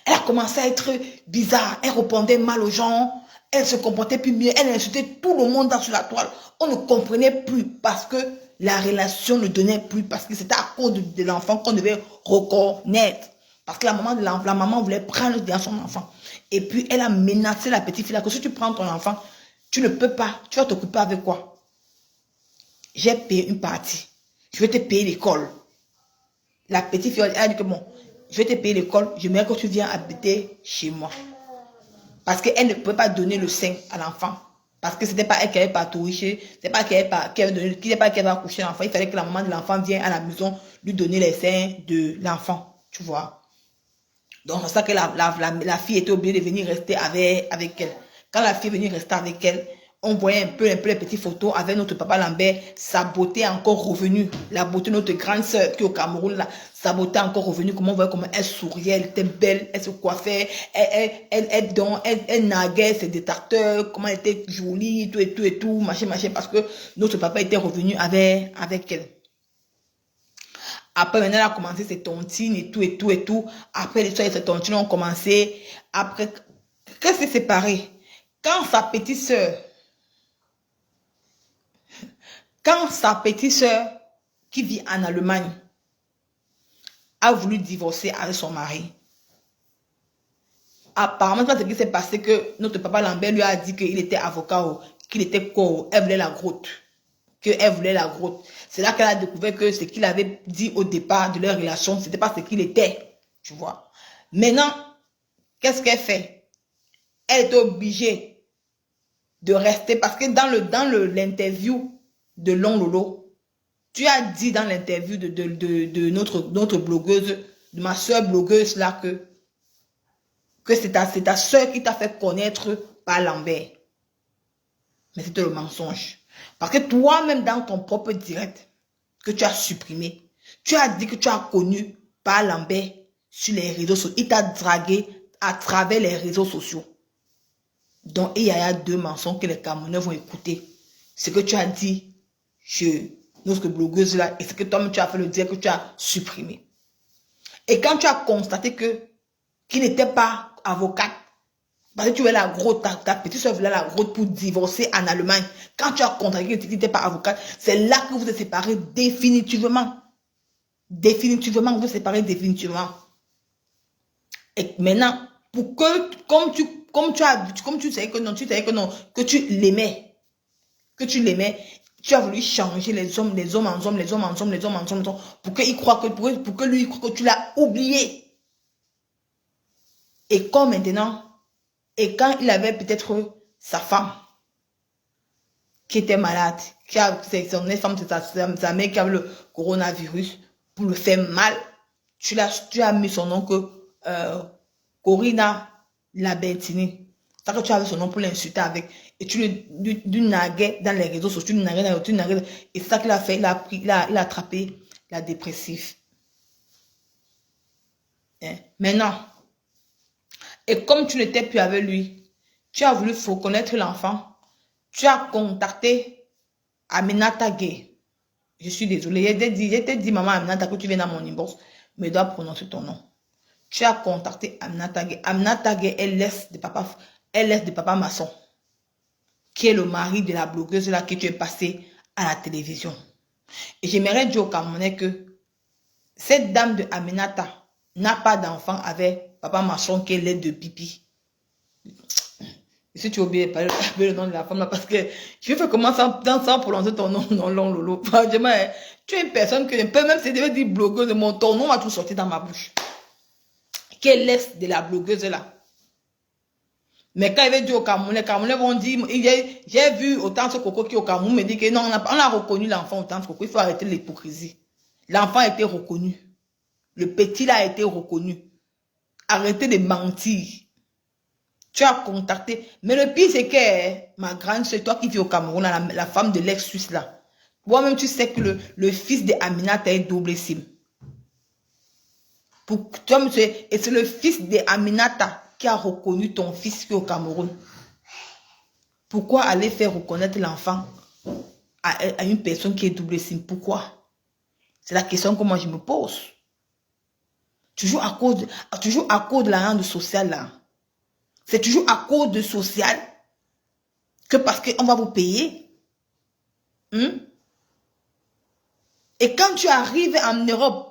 Elle a commencé à être bizarre. Elle répondait mal aux gens. Elle se comportait plus mieux. Elle insultait tout le monde sur la toile. On ne comprenait plus parce que la relation ne donnait plus. Parce que c'était à cause de l'enfant qu'on devait reconnaître. Parce que la maman voulait prendre son enfant. Et puis, elle a menacé la petite fille là que si tu prends ton enfant, tu ne peux pas. Tu vas t'occuper avec quoi? J'ai payé une partie. Je vais te payer l'école. La petite fille, elle a dit que bon, je vais te payer l'école, j'aimerais que tu viennes habiter chez moi. Parce qu'elle ne pouvait pas donner le sein à l'enfant. Parce que ce n'était pas elle qui avait partouché, ce n'était pas qu'elle avait accouché l'enfant. Il fallait que la maman de l'enfant vienne à la maison lui donner les seins de l'enfant. Tu vois. Donc c'est ça que la fille était obligée de venir rester avec elle. Quand la fille est venue rester avec elle, on voyait un peu les petites photos avec notre papa Lambert. Sa beauté est encore revenue. La beauté de notre grande sœur qui est au Cameroun, là, sa beauté est encore revenue. Comment on voyait comment elle souriait, elle était belle, elle se coiffait, elle naguait ses détracteurs, comment elle était jolie, tout, machin, parce que notre papa était revenu avec elle. Après, maintenant, elle a commencé ses tontines et tout. Après, les ses tontines ont commencé. Après, qu'est-ce qui s'est séparé? Quand sa petite sœur, qui vit en Allemagne, a voulu divorcer avec son mari, apparemment, ce qui s'est passé, que notre papa Lambert lui a dit qu'il était avocat, qu'il était quoi, elle voulait la grotte. C'est là qu'elle a découvert que ce qu'il avait dit au départ de leur relation, c'était pas ce qu'il était, tu vois. Maintenant, qu'est-ce qu'elle fait? Elle est obligée de rester parce que dans l'interview de Long Lolo, tu as dit dans l'interview de notre blogueuse, de ma soeur blogueuse là, que c'est ta soeur qui t'a fait connaître par Lambert. Mais c'était le mensonge. Parce que toi-même, dans ton propre direct que tu as supprimé, tu as dit que tu as connu par Lambert sur les réseaux sociaux. Il t'a dragué à travers les réseaux sociaux. Donc, il y a deux mensonges que les Camerounais vont écouter. Ce que tu as dit chez notre blogueuse là, et ce que toi-même tu as fait le dire que tu as supprimé. Et quand tu as constaté qu'il n'était pas avocat, parce que tu veux la grotte, ta petite soeur voulait la grotte pour divorcer en Allemagne. Quand tu as constaté qu'il n'était pas avocat, c'est là que vous êtes séparés définitivement. Définitivement, vous vous séparez définitivement. Et maintenant, pour que, comme tu savais que non, que tu l'aimais, tu as voulu changer les hommes en hommes, pour qu'il croit que lui, il croit que tu l'as oublié. Et comme maintenant, et quand il avait peut-être sa femme qui était malade, c'est sa mère qui avait le coronavirus, pour le faire mal, tu as mis son nom que Corina Labentini. C'est que tu avais son nom pour l'insulter avec. Et tu lui naguais dans les réseaux sociaux, et c'est ça qu'il a fait, il a attrapé la dépressive. Hein? Maintenant, et comme tu n'étais plus avec lui, tu as voulu reconnaître l'enfant, tu as contacté Aminata Gay. Je suis désolée, j'ai dit maman Aminata que tu viens dans mon inbox, mais je dois prononcer ton nom. Tu as contacté Aminata Gay. Aminata Gay, elle laisse de papa maçon, qui est le mari de la blogueuse là que tu es passé à la télévision. Et j'aimerais dire au Camerounais que cette dame de Aminata n'a pas d'enfant avec papa maçon qui est l'aide de pipi. Si tu oublies pas le nom de la femme là, parce que je fais comment sans prononcer ton nom, non, Lolo. Franchement, tu es une personne que je peux même si je devais dire blogueuse, ton nom va tout sortir dans ma bouche. Quelle laisse de la blogueuse là. Mais quand il va dire au Cameroun, les Camerounais vont dire, j'ai vu autant ce coco qui est au Cameroun me dit que non, on a reconnu l'enfant autant ce coco, il faut arrêter l'hypocrisie. L'enfant a été reconnu. Le petit là a été reconnu. Arrêtez de mentir. Tu as contacté. Mais le pire, c'est que ma grande soeur, toi qui vis au Cameroun, la femme de l'ex-Suisse là, toi-même, tu sais que le fils de Aminata est double SIM. Et c'est le fils de Aminata qui a reconnu ton fils qui est au Cameroun. Pourquoi aller faire reconnaître l'enfant à une personne qui est double SIM? Pourquoi? C'est la question que moi je me pose. Toujours à cause de la rente sociale là. C'est toujours à cause de social que parce qu'on va vous payer. Et quand tu arrives en Europe,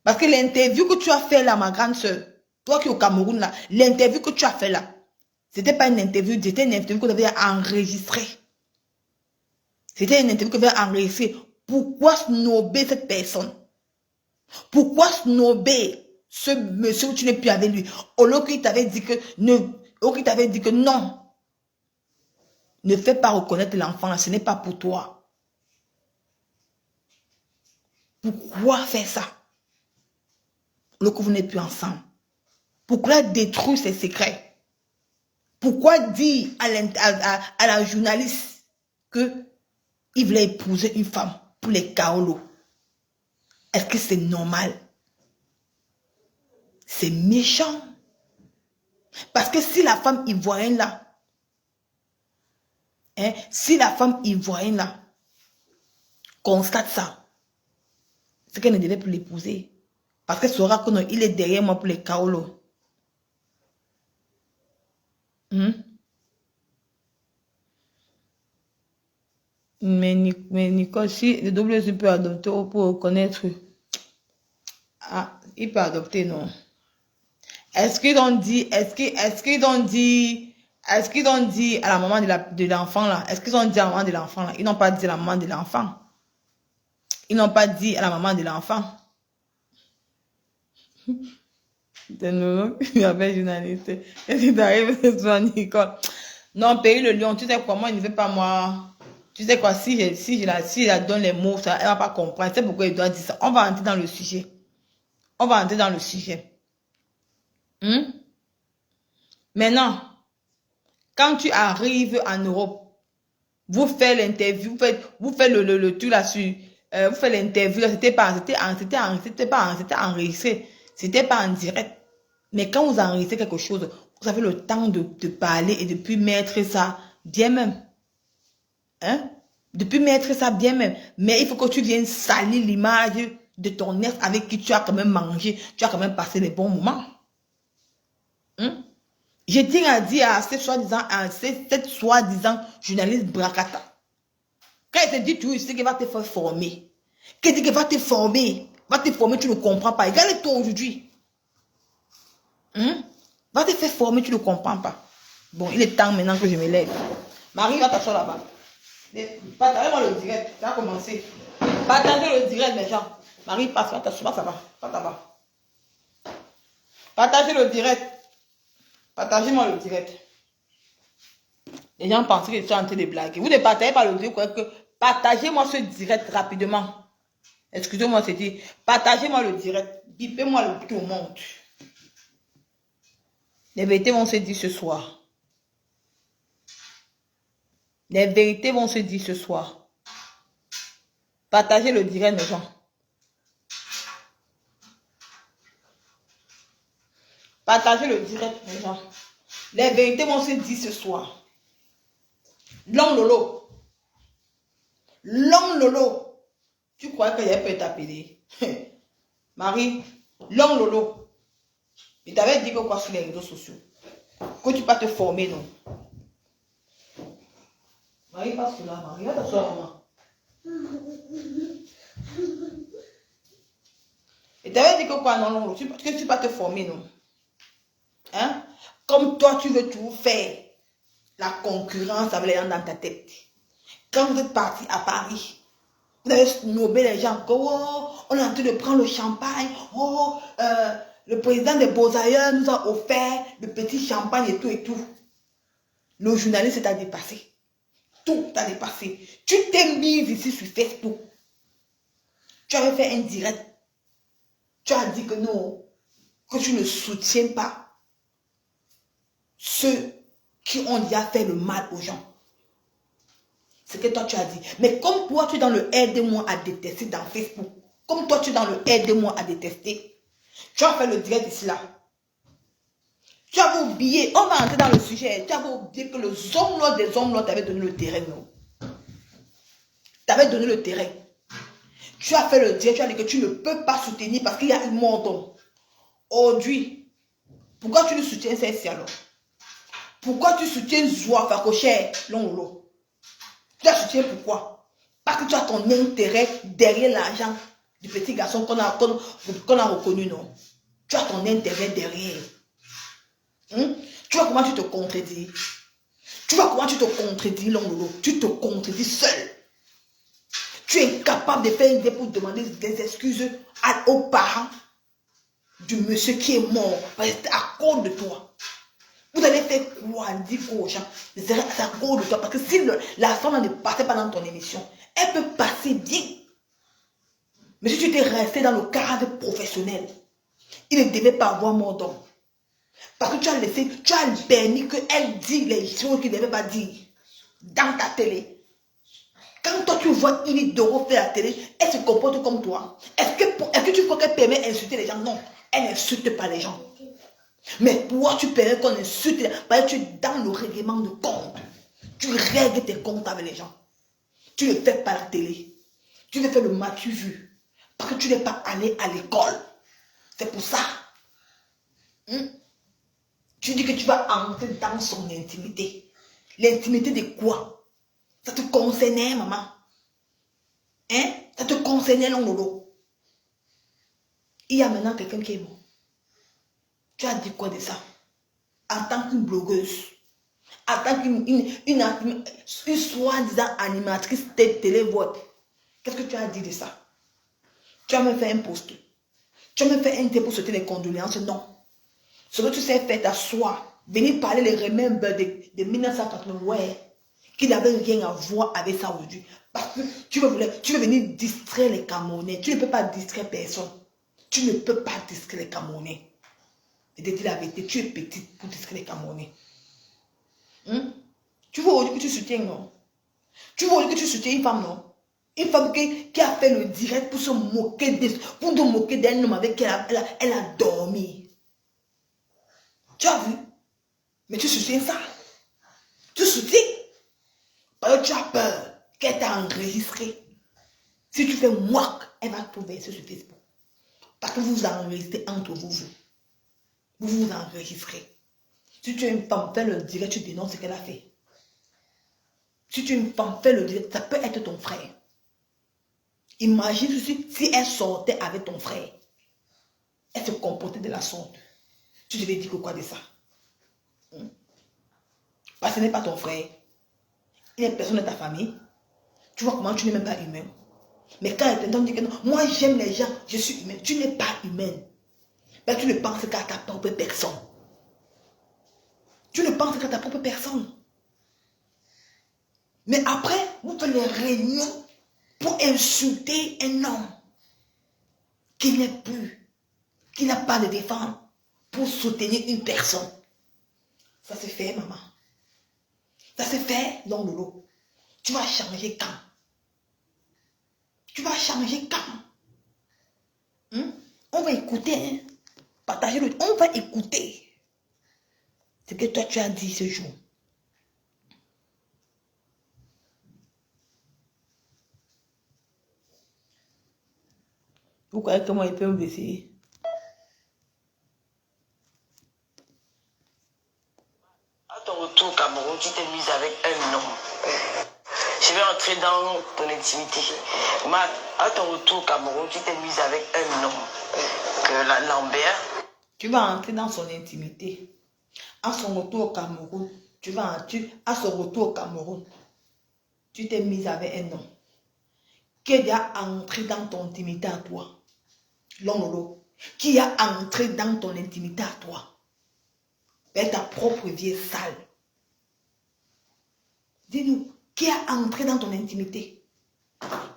parce que l'interview que tu as fait là, ma grande soeur, toi qui es au Cameroun là, l'interview que tu as fait là, c'était pas une interview, c'était une interview que tu avais enregistrée. C'était une interview que tu avais enregistrée. Pourquoi snober cette personne? Pourquoi snober ce monsieur où tu n'es plus avec lui? Au lieu qu'il t'avait dit que non, ne fais pas reconnaître l'enfant là, ce n'est pas pour toi. Pourquoi faire ça? Au lieu que vous n'êtes plus ensemble. Pourquoi détruire ses secrets? Pourquoi dire à la journaliste qu'il voulait épouser une femme pour les kaolos? Est-ce que c'est normal? C'est méchant. Parce que si la femme ivoirienne là, constate ça, c'est qu'elle ne devait plus l'épouser. Parce qu'elle saura que non, il est derrière moi pour les kaolos. Mais Nicole, si le double SIM peut adopter pour reconnaître, il peut adopter, non. Est-ce qu'ils ont dit à la maman de l'enfant là? Est-ce qu'ils ont dit à la maman de l'enfant là? Ils n'ont pas dit à la maman de l'enfant. Ils n'ont pas dit à la maman de l'enfant. C'est nouveau, il y avait journaliste. Qu'est-ce qui t'arrive ce soir, Nicole? Non, Pays le lion, tu sais quoi, moi, il ne veut pas moi. Tu sais quoi, si je donne les mots, ça, elle ne va pas comprendre. C'est pourquoi il doit dire ça. On va entrer dans le sujet. Maintenant, quand tu arrives en Europe, vous faites l'interview, vous faites le tout là-dessus, vous faites l'interview, c'était enregistré, c'était pas en direct. Mais quand vous enregistrez quelque chose, vous avez le temps de parler et de puis mettre ça bien même. De puis mettre ça bien même. Mais il faut que tu viennes salir l'image de ton ex avec qui tu as quand même mangé, tu as quand même passé des bons moments. Je tiens à dire à cette soi-disant journaliste Bracata. Quand elle te dit tu sais qu'elle va te faire former. Qu'elle dit qu'elle va te former. Tu ne comprends pas. Regarde-toi aujourd'hui. Va te faire former, tu ne comprends pas. Bon, il est temps maintenant que je me lève. Marie, va t'asseoir là-bas. Partagez-moi le direct. Ça a commencé. Partagez le direct, mes gens. Marie, passe, va t'asseoir, ça va. Pas là-bas. Partagez le direct. Partagez-moi le direct. Les gens pensent que je suis en train de blaguer. Vous ne partagez pas le direct. Partagez-moi ce direct rapidement. Excusez-moi, c'est dit. Partagez-moi le direct. Bipez-moi le tout le monde. Les vérités vont se dire ce soir. Les vérités vont se dire ce soir. Partagez le direct, mes gens. Partagez le direct, mes gens. Les vérités vont se dire ce soir. Long Lolo. Long Lolo. Tu crois que j'avais pu t'appeler? Marie, Long Lolo. Il t'avait dit que quoi sur les réseaux sociaux? Que tu vas te former, non? Marie, passe là, Marie. Va t'asseoir, maman. Il t'avait dit que quoi, non, Long Lolo? Que tu vas te former, non? Hein? Comme toi, tu veux tout faire. La concurrence avec les gens dans ta tête. Quand vous êtes parti à Paris, vous avez snobé les gens. Oh, on est en train de prendre le champagne. Oh, le président des Beaux-Ailleurs nous a offert le petit champagne et tout et tout. Le journaliste t'a dépassé. Tout t'a dépassé. Tu t'es mis ici sur Facebook. Tu avais fait un direct. Tu as dit que non, que tu ne soutiens pas ceux qui ont déjà fait le mal aux gens. C'est que toi tu as dit. Mais comme toi tu es dans le aide-moi à détester dans Facebook, comme toi tu es dans le aide-moi à détester, tu as fait le direct ici là. Tu avais oublié, on va entrer dans le sujet, tu avais oublié que les hommes là, des hommes là t'avaient donné le terrain, non? T'avais donné le terrain. Tu as fait le direct, tu as dit que tu ne peux pas soutenir parce qu'il y a une mort. Aujourd'hui, pourquoi tu le soutiens celle-ci alors? Pourquoi tu soutiens Zoua Fakocher, Longolo? Tu la soutiens pourquoi? Parce que tu as ton intérêt derrière l'argent du petit garçon qu'on a reconnu, non? Tu as ton intérêt derrière. Tu vois comment tu te contredis? Tu vois comment tu te contredis, Longolo? Tu te contredis seul. Tu es incapable de faire une idée pour demander des excuses aux parents du monsieur qui est mort. Parce que c'est à cause de toi. Vous allez faire quoi? Dire aux gens, c'est à cause de toi. Parce que si la femme ne passait pas dans ton émission, elle peut passer bien. Mais si tu étais resté dans le cadre professionnel, il ne devait pas avoir mort d'homme. Parce que tu as laissé, tu as permis qu'elle dise les choses qu'il ne devait pas dire dans ta télé. Quand toi tu vois une Doro faire la télé, elle se comporte comme toi. Est-ce que tu crois qu'elle permet d'insulter les gens? Non, elle n'insulte pas les gens. Mais toi tu permets qu'on insulte les gens parce que tu es dans le règlement de compte. Tu règles tes comptes avec les gens. Tu ne fais pas la télé. Tu ne fais le matu vu. Parce que tu n'es pas allé à l'école. C'est pour ça. Tu dis que tu vas entrer dans son intimité. L'intimité de quoi? Ça te concernait, maman. Hein? Ça te concernait, Longolo. Il y a maintenant quelqu'un qui est mort. Tu as dit quoi de ça? En tant qu'une blogueuse, en tant qu'une soi-disant animatrice de télé-vote, qu'est-ce que tu as dit de ça? Tu as même fait un post. Tu as même fait un thé pour souhaiter les condoléances. Non. Ce que tu sais faire à soi, venir parler les remembers de 1980, ouais, qui n'avait rien à voir avec ça aujourd'hui. Parce que tu veux venir distraire les Camerounais. Tu ne peux pas distraire personne. Tu ne peux pas distraire les Camerounais. Et de dire la vérité, tu es petite pour distraire les Camerounais. Tu veux aujourd'hui que tu soutiens, non? Tu veux aujourd'hui que tu soutiens une femme, non? Une femme qui a fait le direct pour se moquer d'un homme avec qui elle a dormi. Tu as vu? Mais tu soutiens ça. Tu soutiens. Parce que tu as peur qu'elle t'a enregistré. Si tu fais moque, elle va te verser sur Facebook. Parce que vous vous enregistrez entre vous. Vous vous enregistrez. Si tu es une femme, fais le direct, tu dénonces ce qu'elle a fait. Si tu es une femme, fais le direct, ça peut être ton frère. Imagine si elle sortait avec ton frère. Elle se comportait de la sorte. Tu devais dire quoi de ça? Parce que ce n'est pas ton frère. Il n'est personne de ta famille. Tu vois comment tu n'es même pas humain. Mais quand elle t'entend dire que non, moi j'aime les gens, je suis humain. Tu n'es pas humaine. Ben, tu ne penses qu'à ta propre personne. Tu ne penses qu'à ta propre personne. Mais après, vous faites les réunions pour insulter un homme qui n'est plus, qui n'a pas de défense pour soutenir une personne. Ça se fait, maman. Ça se fait dans le lot. Tu vas changer quand? Tu vas changer quand? On va écouter. Hein? Partagez le. On va écouter ce que toi tu as dit ce jour. Vous croyez que moi, il peut me blesser? À ton retour au Cameroun, tu t'es mise avec un homme. Je vais entrer dans ton intimité. Matt, à ton retour au Cameroun, tu t'es mise avec un homme. Que Lambert. Tu vas entrer dans son intimité. À son retour au Cameroun, à son retour au Cameroun, tu t'es mise avec un homme qui est déjà entré dans ton intimité à toi. Longolo, qui a entré dans ton intimité à toi. Avec ta propre vie sale. Dis-nous, qui a entré dans ton intimité?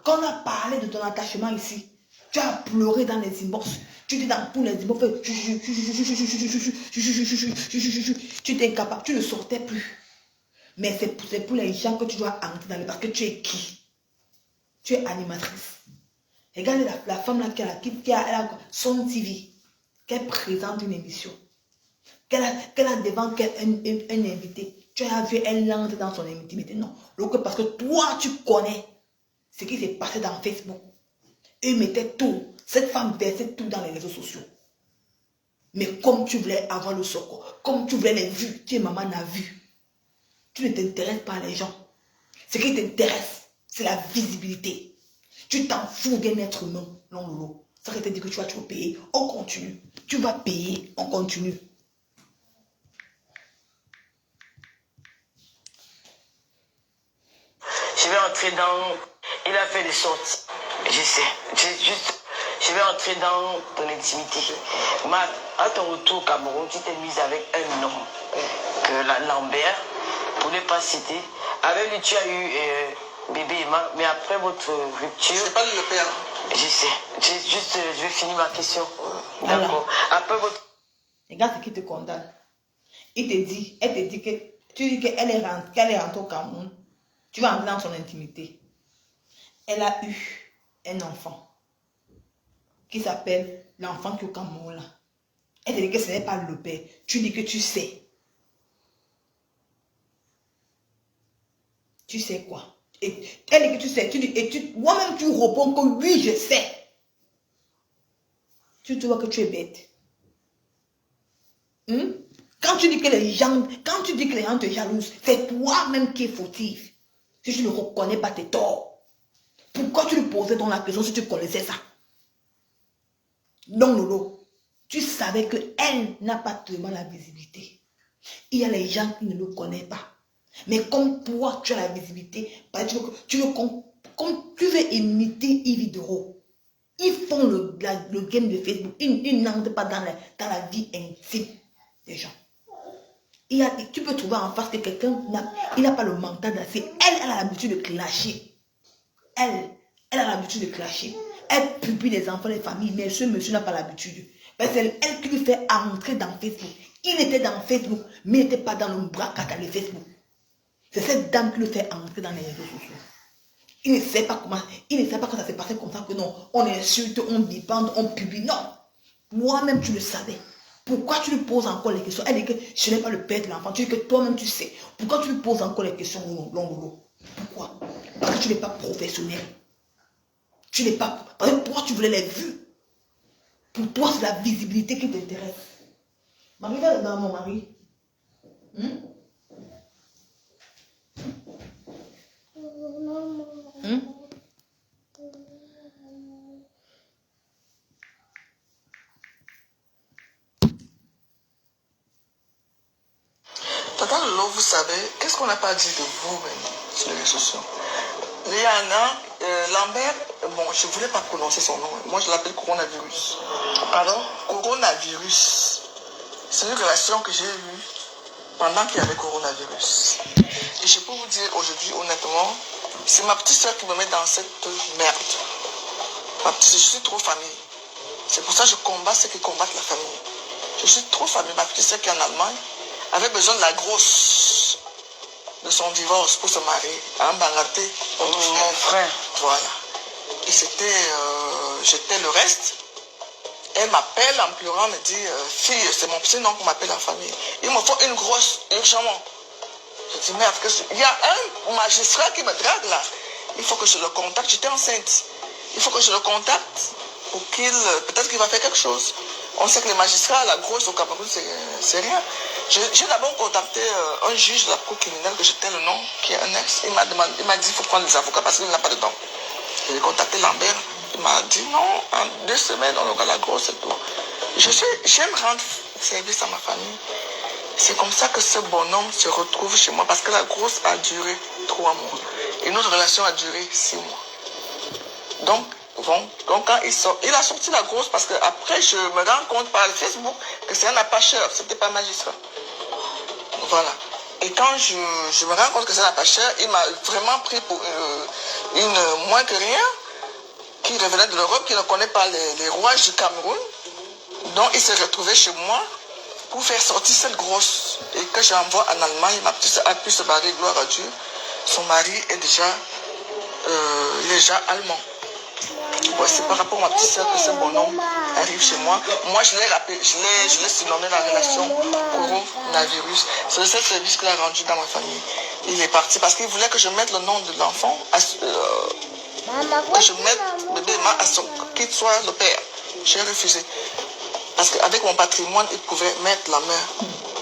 Quand on a parlé de ton attachement ici, tu as pleuré dans les inbox. Tu dis dans tous les inbox, tu t'es incapable, tu ne sortais plus. Mais c'est pour les gens que tu dois entrer dans le... Parce que tu es qui? Tu es animatrice. Regarde la femme là qui a son TV, qui présente une émission. qu'elle a devant un invité. Tu as vu, elle entre dans son intimité. Non. Parce que toi, tu connais ce qui s'est passé dans Facebook. Il mettait tout. Cette femme versait tout dans les réseaux sociaux. Mais comme tu voulais avoir le secours, comme tu voulais les vues, tu es maman n'a vu. Tu ne t'intéresses pas à les gens. Ce qui t'intéresse, c'est la visibilité. Tu t'en fous d'un être humain. Non, Lolo. Ça te dit que tu vas payer. On continue. Tu vas payer. On continue. Je vais entrer dans... Il a fait des sorties. Je sais. Je vais entrer dans ton intimité. À ton retour au Cameroun, tu t'es mise avec un homme, que Lambert, pour ne pas citer. Avec lui, tu as eu bébé Emma, mais après votre rupture... C'est pas le père. Je sais. Je vais finir ma question. Voilà. D'accord. Après votre... Regarde ce qui te condamne. Elle te dit que... Tu dis qu'elle est rentrée au Cameroun. Tu vas entrer dans son intimité. Elle a eu un enfant qui s'appelle l'enfant qui est au Cameroun là. Elle te dit que ce n'est pas le père. Tu dis que tu sais. Tu sais quoi? Et elle dit que tu sais. Moi-même tu réponds que oui, je sais. Tu te vois que tu es bête. Quand tu dis que les gens te jalousent, c'est toi-même qui es fautif. Si tu ne reconnais pas tes torts, pourquoi tu lui posais dans la question si tu connaissais ça? Donc Lolo, tu savais qu'elle n'a pas tellement la visibilité. Il y a les gens qui ne le connaissent pas. Mais comme toi, tu as la visibilité, tu veux imiter Yves Doro. Ils font le game de Facebook. Ils n'entrent pas dans la vie intime des gens. Tu peux trouver en face que quelqu'un n'a pas le mental d'assez. Elle a l'habitude de clasher. Elle a l'habitude de clasher. Elle publie les enfants, les familles, mais ce monsieur n'a pas l'habitude. C'est elle qui lui fait entrer dans Facebook. Il était dans Facebook, mais il n'était pas dans le bras caca de Facebook. C'est cette dame qui lui fait entrer dans les réseaux sociaux. Il ne sait pas que ça s'est passé comme ça, que non, on insulte, on bipande, on publie. Non. Moi-même, tu le savais. Pourquoi tu lui poses encore les questions? Elle dit que je n'ai pas le père de l'enfant. Tu dis que toi-même tu sais. Pourquoi tu lui poses encore les questions, Lolo? Pourquoi? Parce que tu n'es pas professionnel. Tu n'es pas... Parce que toi, tu voulais les vues. Pour toi, c'est la visibilité qui t'intéresse. Marie, va dans mon mari. Tata Lolo, vous savez, qu'est-ce qu'on n'a pas dit de vous même sur les réseaux sociaux? Liana, Lambert, bon, je ne voulais pas prononcer son nom. Moi, je l'appelle coronavirus. Pardon? Coronavirus. C'est une relation que j'ai eue pendant qu'il y avait coronavirus. Et je peux vous dire aujourd'hui, honnêtement, c'est ma petite soeur qui me met dans cette merde. Je suis trop famille. C'est pour ça que je combats ceux qui combattent la famille. Je suis trop famille. Ma petite soeur qui est en Allemagne avait besoin de la grosse de son divorce pour se marier à un Bangaté. Mon frère. Voilà. Et c'était, j'étais le reste. Elle m'appelle en pleurant, me dit, fille, c'est mon petit nom qu'on m'appelle en famille. Il me faut une grosse, urgemment. Je dis, merde, il y a un magistrat qui me drague là. Il faut que je le contacte. J'étais enceinte. Il faut que je le contacte pour peut-être qu'il va faire quelque chose. On sait que les magistrats, la grosse au Cameroun, c'est rien. J'ai d'abord contacté un juge de la cour criminelle, que j'étais le nom, qui est un ex. Il m'a dit, il faut prendre des avocats parce qu'il n'a pas de dents. J'ai contacté Lambert. Il m'a dit, non, en 2 semaines, on aura la grosse et tout. J'aime rendre service à ma famille. C'est comme ça que ce bonhomme se retrouve chez moi, parce que la grosse a duré 3 mois. Et notre relation a duré 6 mois. Donc quand il sort, il a sorti la grosse parce que après je me rends compte par le Facebook que c'est un apacheur, c'était pas magistrat. Voilà. Et quand je me rends compte que c'est un apacheur, il m'a vraiment pris pour une moins que rien, qui revenait de l'Europe, qui ne connaît pas les rouages du Cameroun. Donc il s'est retrouvé chez moi pour faire sortir cette grosse. Et que j'envoie en Allemagne, ma petite a pu se barrer, gloire à Dieu. Son mari est déjà allemand. Ouais, c'est par rapport à ma petite soeur que ce bonhomme arrive chez moi. Moi, je l'ai rappelé, je l'ai surnommé la relation coronavirus. C'est le seul service qu'il a rendu dans ma famille. Il est parti parce qu'il voulait que je mette le nom de l'enfant, que je mette bébé à son, qu'il soit le père. J'ai refusé. Parce qu'avec mon patrimoine, il pouvait mettre la main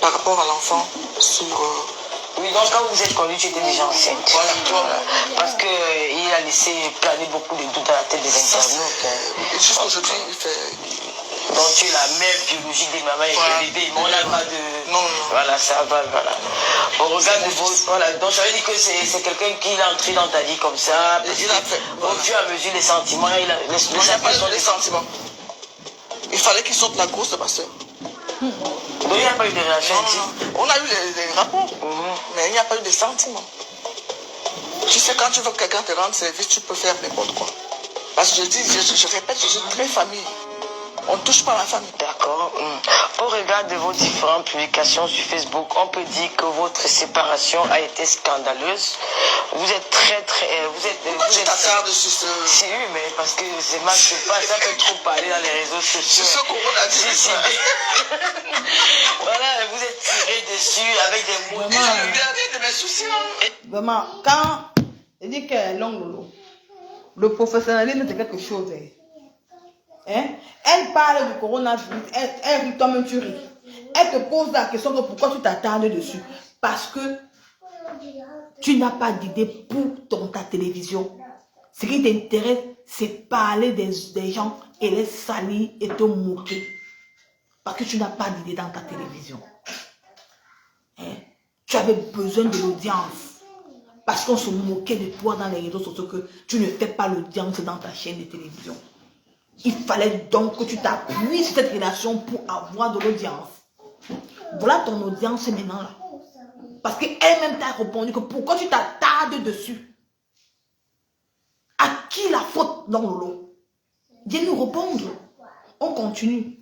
par rapport à l'enfant sur... Oui, donc quand vous êtes connu, tu étais déjà enceinte. Voilà, toi. Parce qu'il a laissé planer beaucoup de doutes à la tête des internautes. Et jusqu'aujourd'hui, il fait... Donc tu es la mère biologique des mamans et des bébés. On n'a pas de... Non. Voilà, ça va, voilà. Au regard de vos... Voilà, donc ça veut dire que c'est quelqu'un qui est entré dans ta vie comme ça. Il a fait... Au fur et à mesure des sentiments, il a... Il n'y a pas eu de sentiments. Il fallait qu'il sorte la grosse de ma soeur. Donc il n'y a pas eu de relation intime. On a eu des rapports, mais il n'y a pas eu de sentiments. Tu sais, quand tu veux que quelqu'un te rende service, tu peux faire n'importe quoi. Parce que je répète, je suis très famille. On ne touche pas à la famille. D'accord. Au regard de vos différentes publications sur Facebook, on peut dire que votre séparation a été scandaleuse. Vous êtes Tu t'attardes sur ce... Si, oui, mais parce que c'est mal, ça peut trop parler dans les réseaux sociaux. C'est ce qu'on a dit. Voilà, vous êtes tiré dessus avec des mots. Et je le dernier de mes soucis. Vraiment, quand je dis qu'elle est longue, Lolo, le professionnalisme, c'est quelque chose. Hein? Elle parle du coronavirus, elle toi-même tu ris. Elle te pose la question de pourquoi tu t'attardes dessus. Parce que tu n'as pas d'idée pour ta télévision. Ce qui t'intéresse, c'est parler des gens et les salir et te moquer. Parce que tu n'as pas d'idée dans ta télévision. Hein? Tu avais besoin de l'audience. Parce qu'on se moquait de toi dans les réseaux sociaux que tu ne fais pas l'audience dans ta chaîne de télévision. Il fallait donc que tu t'appuies sur cette relation pour avoir de l'audience. Voilà ton audience maintenant là. Parce qu'elle-même t'a répondu que pourquoi tu t'attardes dessus. À qui la faute dans Lolo? Viens nous répondre. On continue.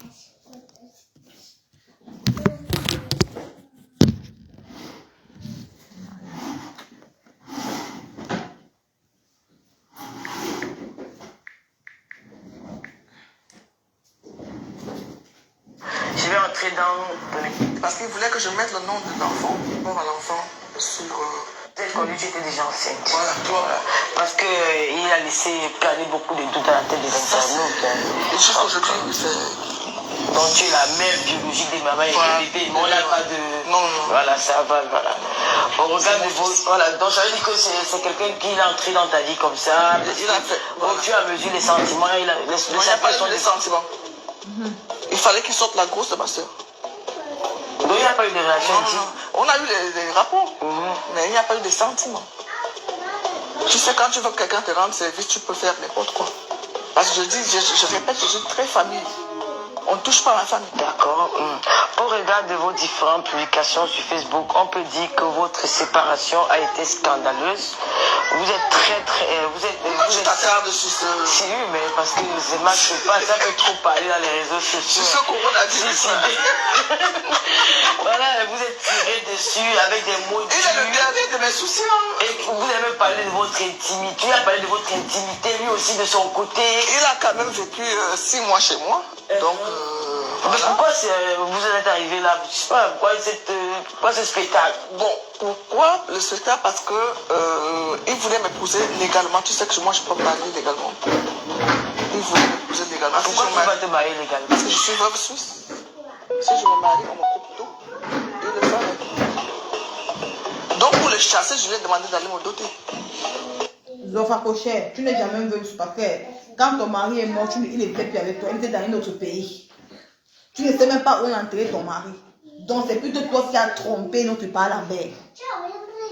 Je vais entrer dans... Parce qu'il voulait que je mette le nom de l'enfant, pour l'enfant, sur... Vous êtes connu, tu étais déjà enceinte. Voilà, toi. Parce qu'il a laissé planer beaucoup de doutes à la tête des internautes. Et jusqu'aujourd'hui, il fait... Donc tu es la mère biologique des mamans et des bébés. On n'a pas de... Non. Voilà, ça va, voilà. Au regard de vos... Voilà, donc ça veut dire que c'est quelqu'un qui est entré dans ta vie comme ça. Il a fait... Au fur et à mesure des sentiments, il a... Il n'y a pas eu de sentiments. Il fallait qu'il sorte la grosse de ma soeur. Donc il n'y a pas eu de relation intime. On a eu des rapports, mais il n'y a pas eu de sentiments. Tu sais, quand tu veux que quelqu'un te rende service, tu peux faire n'importe quoi. Parce que je répète, je suis très famille. On ne touche pas à la famille. D'accord. Au regard de vos différentes publications sur Facebook, on peut dire que votre séparation a été scandaleuse. Vous êtes Tu t'attardes sur ce... Si, oui, mais parce que c'est mal, ça peut trop parler dans les réseaux sociaux. C'est ce qu'on a dit. Voilà, vous êtes tiré dessus avec des mots durs. Il est le dernier de mes soucis. Et vous avez parlé de votre intimité. Tu as parlé de votre intimité, lui aussi de son côté. Il a quand même vécu 6 mois chez moi. Donc, voilà. Pourquoi vous êtes arrivé là? Je sais pas, pourquoi ce spectacle? Bon, pourquoi le spectacle? Parce que il voulait m'épouser légalement. Tu sais que moi je peux me marier légalement. Il voulait m'épouser légalement. Pourquoi tu ne peux pas te marier légalement? Parce que je suis veuve suisse. Si je me marie, on me coupe tout. Il le savait. Donc pour le chasser, je lui ai demandé d'aller me doter. Zofa Kocher, tu n'es jamais venu parce que quand ton mari est mort, il était plus avec toi, il était dans un autre pays. Tu ne sais même pas où est enterré ton mari. Donc c'est plutôt toi qui as trompé notre père Lambert.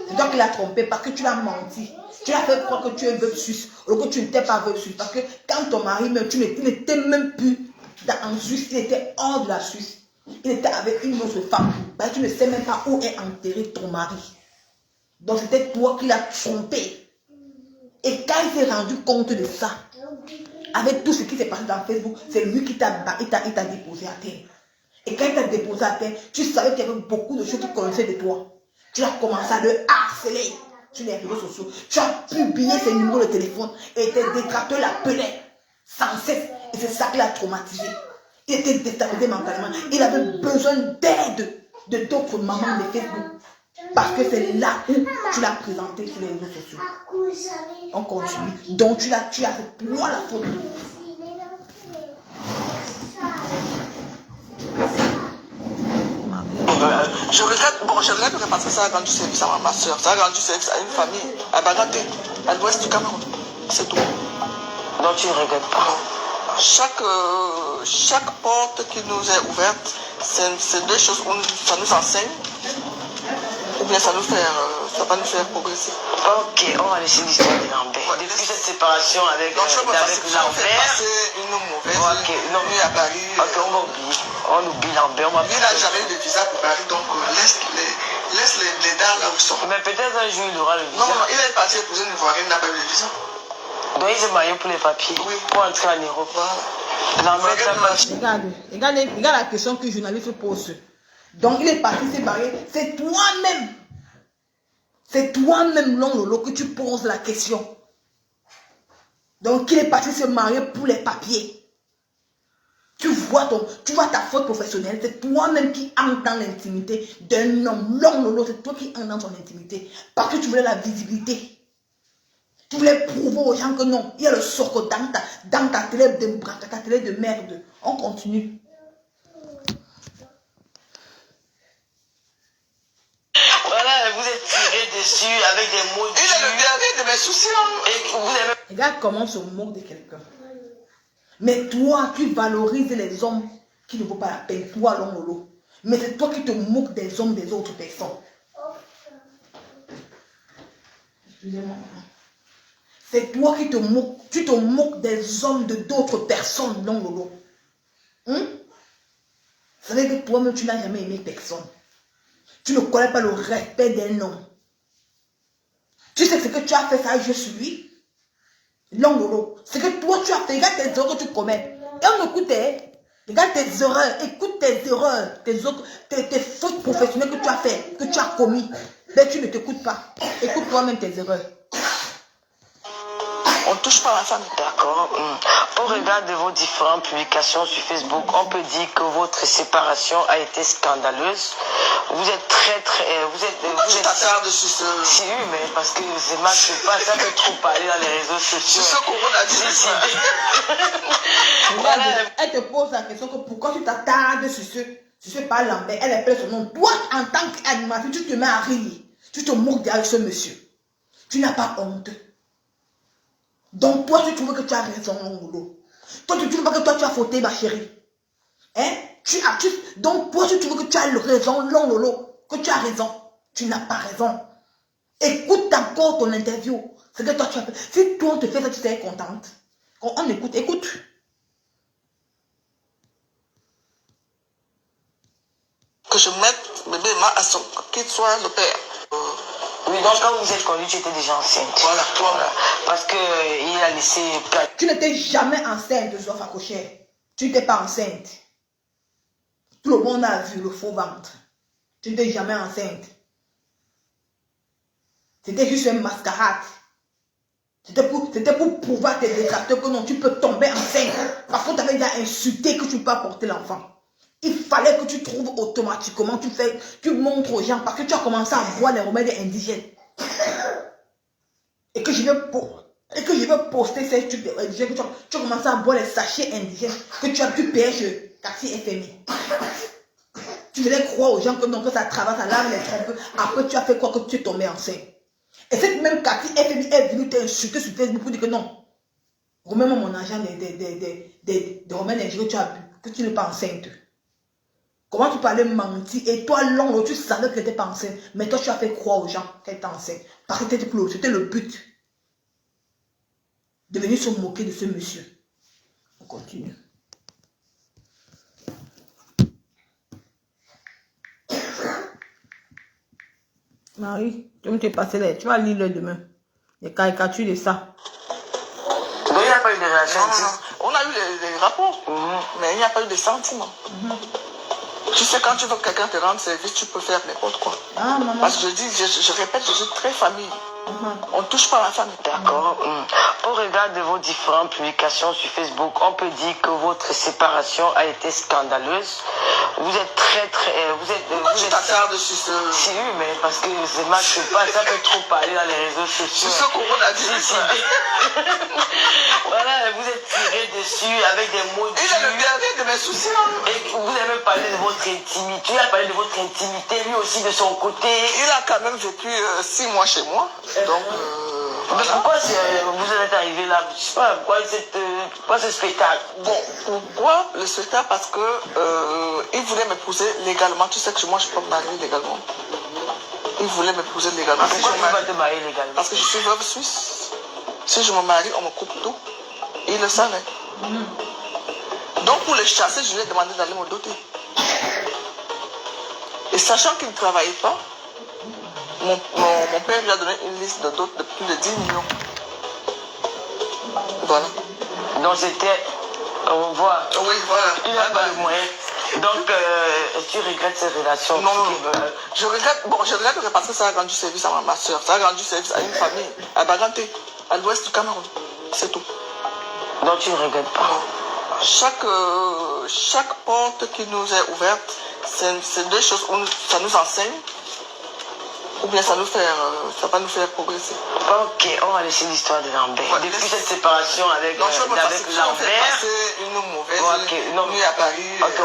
C'est toi qui l'as trompé parce que tu l'as menti. Tu l'as fait croire que tu es veuve suisse, alors que tu n'étais pas veuve suisse. Parce que quand ton mari meurt, il n'était même plus en Suisse, il était hors de la Suisse. Il était avec une autre femme. Parce que tu ne sais même pas où est enterré ton mari. Donc c'était toi qui l'as trompé. Et quand il s'est rendu compte de ça, avec tout ce qui s'est passé dans Facebook, c'est lui qui t'a déposé à terre. Et quand il t'a déposé à terre, tu savais qu'il y avait beaucoup de choses qu'il connaissait de toi. Tu as commencé à le harceler sur les réseaux sociaux. Tu as publié ses numéros de téléphone et tes détracteurs l'appelaient. Sans cesse. Et c'est ça qui l'a traumatisé. Il était déstabilisé mentalement. Il avait besoin d'aide de d'autres mamans de Facebook. Parce que c'est là où tu l'as présenté sur les réseaux sociaux. On continue. Donc tu as fait toi la faute. Je regrette de repasser ça a rendu service à ma soeur, ça a rendu service à une famille, à Bagaté, à l'ouest du Cameroun. C'est tout. Donc tu ne regrettes pas. Chaque porte qui nous est ouverte, c'est deux choses où ça nous enseigne, ou bien ça va nous faire progresser. Ok, on va laisser l'histoire de Lambert. Ouais, depuis cette séparation avec Lambert. Une mauvaise nuit à Paris. Ok, on va oublier. On oublie Lambert. Il n'a jamais eu de visa pour Paris, donc laisse les dames là où ils sont. Mais peut-être un jour il aura le visa. Non, il est parti épouser une Ivoirienne, il n'a pas eu de visa. Donc il s'est marié pour les papiers, oui, pour entrer en Europe. Voilà. Regarde la question que le journaliste pose. Donc il est parti se marier. C'est toi-même. C'est toi-même, Lolo, que tu poses la question. Donc il est parti se marier pour les papiers. Tu vois ta faute professionnelle. C'est toi-même qui entre dans l'intimité d'un homme. Lolo, c'est toi qui entre dans son intimité. Parce que tu voulais la visibilité. Tu voulais prouver aux gens que non, il y a le socle dans ta télé de merde. On continue. Voilà, vous êtes tiré dessus avec des mots durs. Il a le dernier de mes soucis. Et vous avez... Regarde comment on se moque de quelqu'un. Mais toi, tu valorises les hommes qui ne vaut pas la peine. Toi, Lolo. Mais c'est toi qui te moques des hommes des autres personnes. Excusez-moi. C'est toi qui te moques. Tu te moques des hommes de d'autres personnes, non, Lolo. Ça veut dire que toi-même, tu n'as jamais aimé personne. Tu ne connais pas le respect d'un homme. Tu sais ce que tu as fait, ça, je suis. Non, Lolo. C'est que toi, tu as fait. Regarde tes erreurs que tu commets. Et on écoutait. Regarde tes erreurs. Écoute tes erreurs. Tes fautes professionnelles que tu as fait, que tu as commis. Mais tu ne t'écoutes pas. Écoute toi-même tes erreurs. On ne touche pas à la femme. D'accord. Au regard de vos différentes publications sur Facebook, on peut dire que votre séparation a été scandaleuse. Vous êtes très... Tu t'attardes sur ce... Si, oui, mais parce que c'est mal que pas, ça peut trop parler dans les réseaux sociaux. C'est ce qu'on a dit. Voilà. Elle te pose la question que pourquoi tu t'attardes sur ce pas Lambert. Elle appelle son nom. Toi, en tant qu'animateur, tu te mets à rire. Tu te moques derrière ce monsieur. Tu n'as pas honte. Donc toi, tu trouves que tu as raison, Lolo. Toi, tu trouves pas que toi, tu as fauté, ma chérie. Hein? Donc toi, tu trouves que tu as raison, Lolo. Que tu as raison. Tu n'as pas raison. Écoute encore ton interview. C'est que toi, tu as fait. Si toi, on te fait ça, tu serais contente. Quand on écoute. Que je mette bébé à son... qu'il soit le père. Oui, donc quand vous êtes connu, tu étais déjà enceinte. Voilà, toi. Voilà. Parce qu'il a laissé... Tu n'étais jamais enceinte, Zof Akoché. Tu n'étais pas enceinte. Tout le monde a vu le faux ventre. Tu n'étais jamais enceinte. C'était juste une mascarade. C'était pour prouver à tes détracteurs que non, tu peux tomber enceinte. Parce qu'on t'avait déjà insulté que tu peux apporter l'enfant. Il fallait que tu trouves automatiquement, tu montres aux gens parce que tu as commencé à boire les remèdes indigènes. Et que je vais poster ces trucs indigènes, que tu as commencé à boire les sachets indigènes que tu as pu payer chez Taxi FMI. Tu voulais croire aux gens que non, que ça travaille, ça lave les trompes. Après, tu as fait quoi que tu es tombé enceinte. Et cette même Cathy FMI est venue t'insulter sur Facebook pour dire que non. Remets-moi mon argent des remèdes indigènes que tu as bu, que tu n'es pas enceinte. Comment tu parlais mentir? Et toi, Lolo, tu savais qu'elle n'était pas enceinte. Mais toi, tu as fait croire aux gens qu'elle était enceinte. Parce que c'était le but. De venir se moquer de ce monsieur. On continue. Marie, tu vas te passer là. Tu vas lire le demain. Les caricatures de ça. Donc, il n'y a pas eu de réaction. Non. On a eu des rapports. Mais il n'y a pas eu de sentiments. Tu sais, quand tu veux que quelqu'un te rende service, tu peux faire n'importe quoi. Ah, maman. Parce que je répète, je suis très famille. On ne touche pas à ma famille. D'accord. Au regard de vos différentes publications sur Facebook, on peut dire que votre séparation a été scandaleuse. Vous êtes Pourquoi tu t'attardes sur ce... Si, oui, mais parce que c'est mal que pas, ça peut trop parler dans les réseaux sociaux. Sur ce coronavirus. Voilà, vous êtes tiré dessus avec des mots durs. Il est le dernier de mes soucis. Et vous avez parlé de votre intimité. Tu as parlé de votre intimité, lui aussi de son côté. Il a quand même vécu 6 mois chez moi. Donc, mais pourquoi vous êtes arrivé là? Je sais pas, pourquoi ce spectacle? Bon, pourquoi le spectacle? Parce que il voulait m'épouser légalement. Tu sais que moi je peux me marier légalement. Il voulait m'épouser légalement. Pourquoi tu vas te marier légalement? Parce que je suis veuve suisse. Si je me marie, on me coupe tout. Il le savait. Donc pour les chasser, je lui ai demandé d'aller me doter. Et sachant qu'il ne travaillait pas, mon père lui a donné une liste de dots de plus de 10 millions. Voilà. Donc c'était... On voit. Oui, voilà. Il n'a pas le moyen. Donc, tu regrettes ces relations? Non, je regrette, parce que ça a rendu service à ma soeur, ça a rendu service à une famille, à Baganté, à l'ouest du Cameroun. C'est tout. Donc tu ne regrettes pas? Non. Chaque porte qui nous est ouverte, c'est deux choses. Ça nous enseigne, ou bien ça va nous faire progresser. Ok, on va laisser l'histoire de Lambert. Ouais, depuis cette séparation avec Lambert. Une mauvaise nuit à Paris. Ok,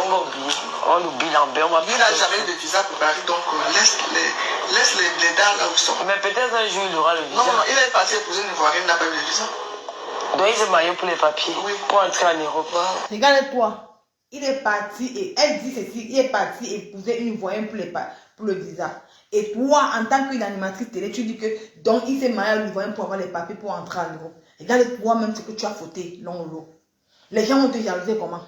on oublie Lambert. Il n'a jamais eu de visa pour Paris, donc laisse les dames là où ils sont. Mais peut-être un jour il aura le visa. Non, il est parti épouser une Ivoirienne, il n'a pas eu de visa. Donc il s'est marié pour les papiers, oui, pour entrer en Europe. Regarde-toi, il est parti et elle dit ceci, il est parti épouser une Ivoirienne pour le visa. Et toi, en tant qu'animatrice télé, tu dis que donc il s'est marié à une Ivoirienne pour avoir les papiers pour entrer en Europe. Regarde-toi même ce que tu as fauté, l'eau. Les gens vont te jalouser comment?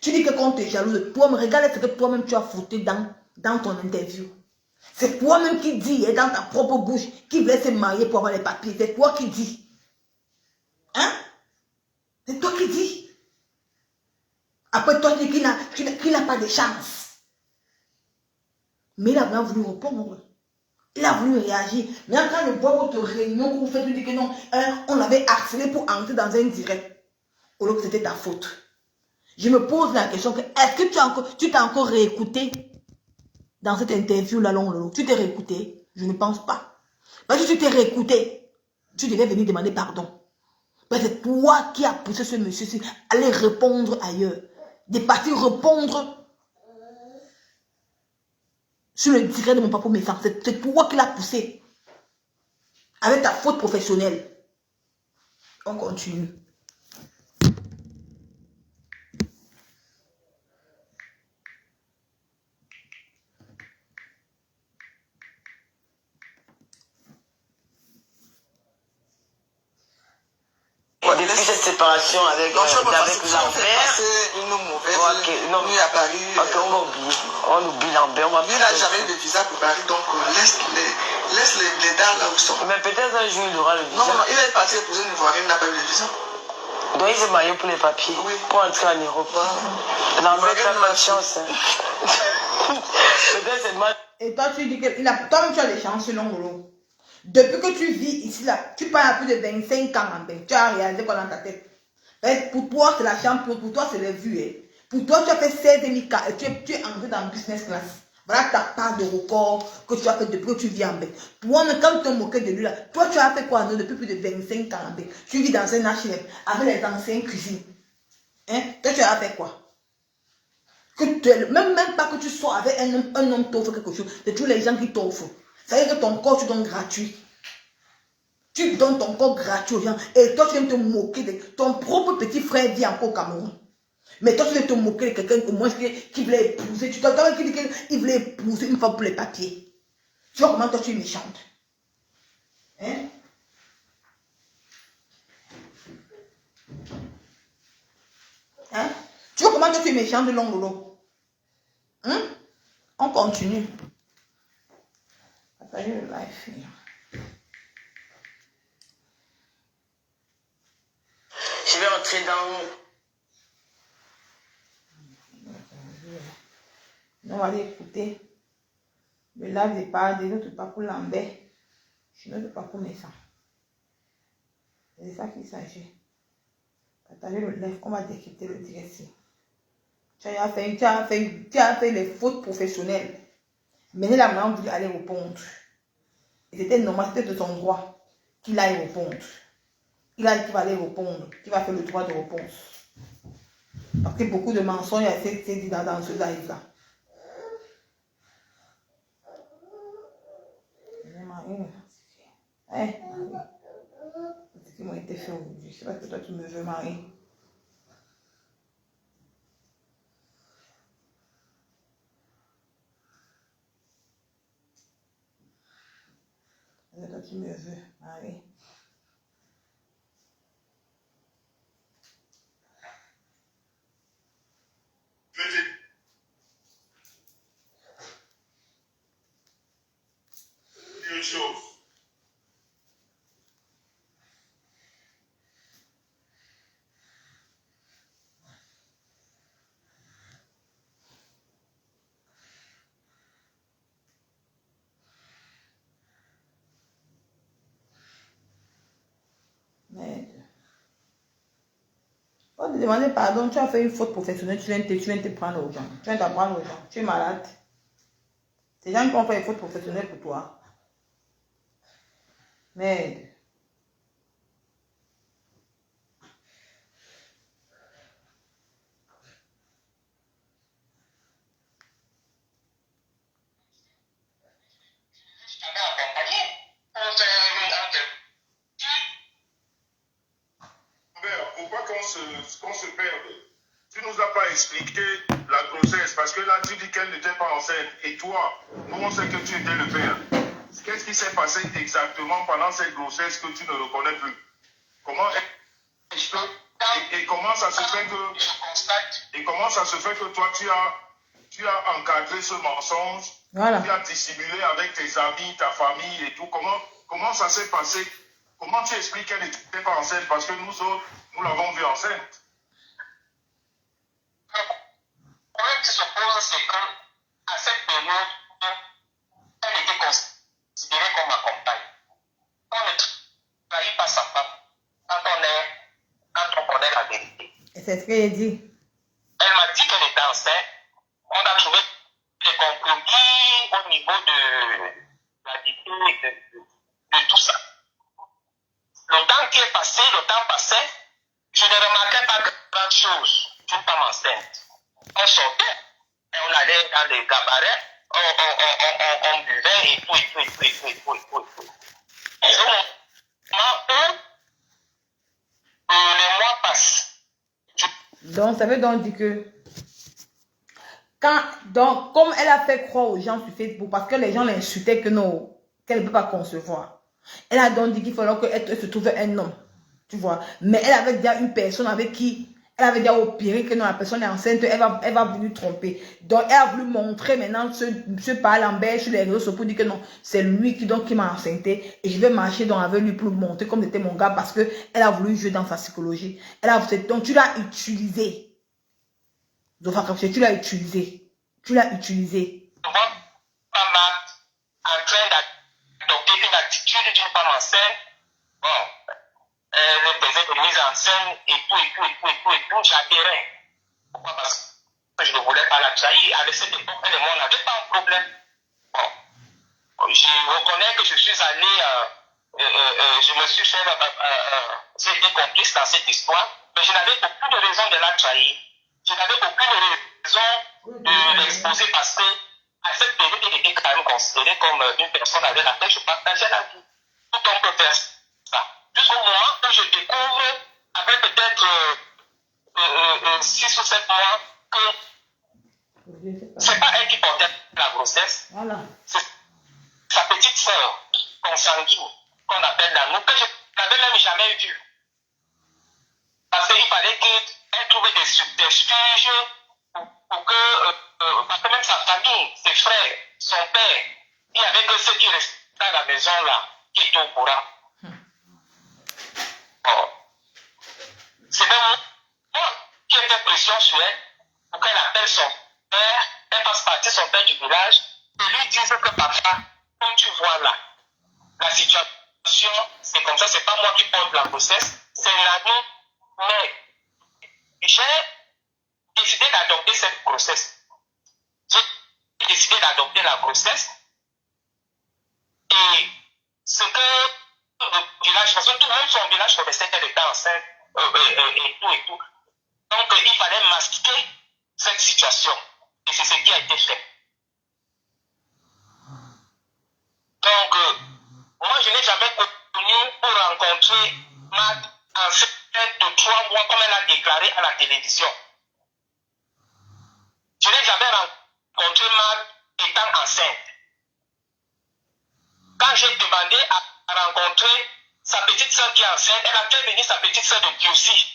Tu dis que quand on te jalouse, toi, mais regarde ce que toi-même tu as fauté dans ton interview. C'est toi-même qui dis, et dans ta propre bouche, qui voulait se marier pour avoir les papiers. C'est toi qui dis. Hein? C'est toi qui dis. Après toi, tu dis qu'il n'a pas de chance. Mais il a bien voulu répondre. Il a voulu réagir. Mais quand je vois votre réunion que vous faites, vous dites que non, on l'avait harcelé pour entrer dans un direct. Au lieu que c'était ta faute. Je me pose la question que est-ce que tu t'es encore réécouté dans cette interview-là, Lolo? Tu t'es réécouté? Je ne pense pas. Parce que tu t'es réécouté, tu devais venir demander pardon. C'est toi qui as poussé ce monsieur-ci à aller répondre ailleurs. De partir répondre sur le direct de mon papa méchant. C'est toi qui l'as poussé. Avec ta faute professionnelle. On continue. Depuis cette séparation avec Lambert, une mauvaise nuit à Paris. Ok, on oublie Lambert. Il n'a jamais eu de visa pour Paris, donc laisse les dames là où ils sont. Mais peut-être un jour il aura le visa. Non, il est parti épouser une Ivoirienne, il n'a pas eu de visa. Donc il s'est marié pour les papiers, oui, pour entrer en Europe. Lambert n'a pas de chance. Peut-être c'est mal. Et toi, tu dis que toi-même tu as des chances selon Molo. Depuis que tu vis ici, là, tu parles à plus de 25 ans en paix. Tu as réalisé quoi dans ta tête? Pour toi, c'est la champion, pour toi, c'est les vues. Hein. Pour toi, tu as fait 16 000 cas et tu es entré dans business class. Voilà ta part de record que tu as fait depuis que tu vis en paix. Toi, mais quand tu te moquais de lui, là, toi, tu as fait quoi depuis plus de 25 ans en paix? Tu vis dans un HLM avec les anciennes cuisines. Hein? Toi, tu as fait quoi? Même pas que tu sois avec un homme t'offre quelque chose, c'est tous les gens qui t'offrent. Ça veut dire que ton corps, tu donnes gratuit. Tu donnes ton corps gratuit aux gens. Et toi, tu viens te moquer de ton propre petit frère vit encore au Cameroun. Mais toi, tu viens te moquer de quelqu'un au moins qui voulait épouser. Tu t'entends qui dit qu'il voulait épouser une femme pour les papiers. Tu vois comment toi, tu es méchante. Hein? Hein? Tu vois comment toi, tu es méchante de l'ongolo. Hein? On continue. Partagez le live. Je vais entrer dans... On va aller écouter le live de part des autres pas pour Lambert. Je ne veux pas pour mes seins. C'est ça qu'il s'agit. Partager le lèvre, on va décrypter le dressing. Tu as fait les fautes professionnelles. Mais la maman voulait aller répondre. Et c'était normal, c'était de son droit qu'il aille répondre. Il a dit qu'il va aller répondre, qu'il va faire le droit de réponse. Parce que beaucoup de mensonges ont été dit dans ce live-là. C'est ce qui m'a été fait aujourd'hui. Je sais pas que toi tu me veux, Marie. Toi tu me veux, Marie. Une chose. Merde. On te demander pardon, tu as fait une faute professionnelle, tu viens te prendre aux gens. Tu viens t'apprendre aux gens. Tu es malade. Ces gens qui ont fait une faute professionnelle pour toi. Merde. Pourquoi qu'on se perde? Tu nous as pas expliqué la grossesse parce que là tu dis qu'elle n'était pas enceinte et toi, nous on sait que tu étais le père. Qu'est-ce qui s'est passé exactement pendant cette grossesse que tu ne reconnais plus? Comment est-ce que et comment ça se fait que toi tu as encadré ce mensonge, Voilà. tu as dissimulé avec tes amis, ta famille et tout. Comment ça s'est passé? Comment tu expliques qu'elle n'était pas enceinte? Parce que nous autres, nous l'avons vue enceinte. Le problème qui se pose, c'est qu'à cette période, elle était considérée comme ma compagne. On ne trahit pas sa femme quand on connaît la vérité. Et c'est ce qu'elle dit. Elle m'a dit qu'elle était enceinte. On a trouvé des compromis au niveau de la vérité de tout ça. Le temps qui est passé, le temps passait, je ne remarquais pas grand chose d'une femme enceinte. On sortait, et on allait dans les cabarets, on buvait et tout. Et au moment où les mois passent, Donc, ça veut donc dire que donc, comme elle a fait croire aux gens sur Facebook, parce que les gens l'insultaient que non, qu'elle ne peut pas concevoir. Elle a donc dit qu'il fallait qu'elle se trouve un homme, tu vois. Mais elle avait déjà une personne avec qui elle avait déjà opéré que non, la personne est enceinte, elle va venir tromper. Donc, elle a voulu montrer maintenant ce Lambert sur les réseaux sociaux pour dire que non, c'est lui qui m'a enceinté et je vais marcher avec lui pour lui montrer comme c'était mon gars parce qu'elle a voulu jouer dans sa psychologie. Donc, tu l'as utilisé. Donc, tu l'as utilisé. Tu l'as utilisé. en train d'adopter une attitude d'une femme enceinte, bon, elle faisait des mises en scène et tout, j'adhérais. Pourquoi? Parce que je ne voulais pas la trahir. À cette époque, elle et moi, on n'avait pas un problème. Bon, je reconnais que je suis allé, je me suis fait, j'ai été complice dans cette histoire, mais je n'avais aucune raison de la trahir. Je n'avais aucune raison de l'exposer parce que à cette période, il était quand même considéré comme une personne avec laquelle je partageais la vie. Tout on peut faire ça. Jusqu'au moment où je découvre, avec peut-être 6 ou 7 mois, que c'est pas elle qui portait la grossesse. Voilà. C'est sa petite sœur consanguine qu'on appelle la nous, que je n'avais même jamais vue. Parce qu'il fallait qu'elle trouve des subterfuges pour que, parce que même sa famille, ses frères, son père, il y avait que ceux qui restaient à la maison là, qui étaient au courant. Bon. C'est même moi qui ai fait pression sur elle pour qu'elle appelle son père, elle fasse partie son père du village, et lui dise que papa, comme tu vois là, la situation, c'est comme ça, c'est pas moi qui porte la grossesse, c'est l'année, mais j'ai décidé d'adopter cette grossesse. J'ai décidé d'adopter la grossesse et ce que le village, parce que tout le monde, son village connaissait qu'elle était enceinte et tout. Donc il fallait masquer cette situation et c'est ce qui a été fait. Donc moi je n'ai jamais connu pour rencontrer ma enceinte de 3 mois comme elle a déclaré à la télévision. Je n'ai jamais rencontré ma étant enceinte. Quand j'ai demandé à rencontrer sa petite soeur qui est enceinte, elle a fait venir sa petite soeur de Biossi.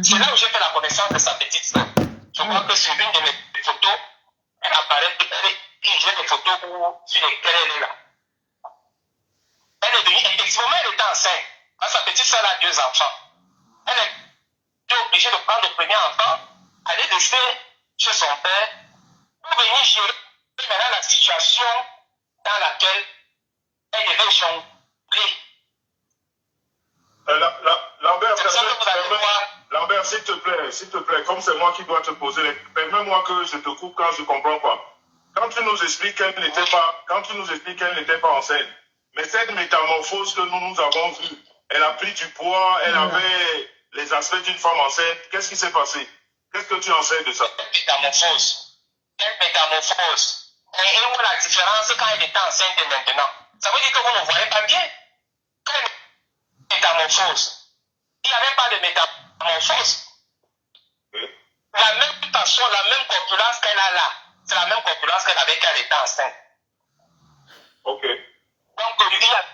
C'est là où j'ai fait la connaissance de sa petite soeur. Je crois que sur une de mes photos, elle apparaît, j'ai des photos sur lesquelles elle est là. Elle est venue, effectivement, elle était enceinte. Sa petite soeur a 2 enfants. Elle est obligée de prendre le premier enfant, aller laisser chez son père, pour venir gérer maintenant la situation dans laquelle elle devait jongler. Lambert, s'il te plaît, comme c'est moi qui dois te poser, permets-moi que je te coupe quand je ne comprends pas. Quand tu nous expliques qu'elle n'était pas enceinte, mais cette métamorphose que nous avons vue, elle a pris du poids, elle avait les aspects d'une femme enceinte. Qu'est-ce qui s'est passé? Qu'est-ce que tu en sais de ça? Quelle métamorphose? Et où est la différence quand elle était enceinte et maintenant? Ça veut dire que vous ne voyez pas bien. Quelle métamorphose? Il n'y avait pas de métamorphose. La même façon, la même corpulence qu'elle a là, c'est la même corpulence qu'elle avait quand elle était enceinte. Ok. Donc, il n'y a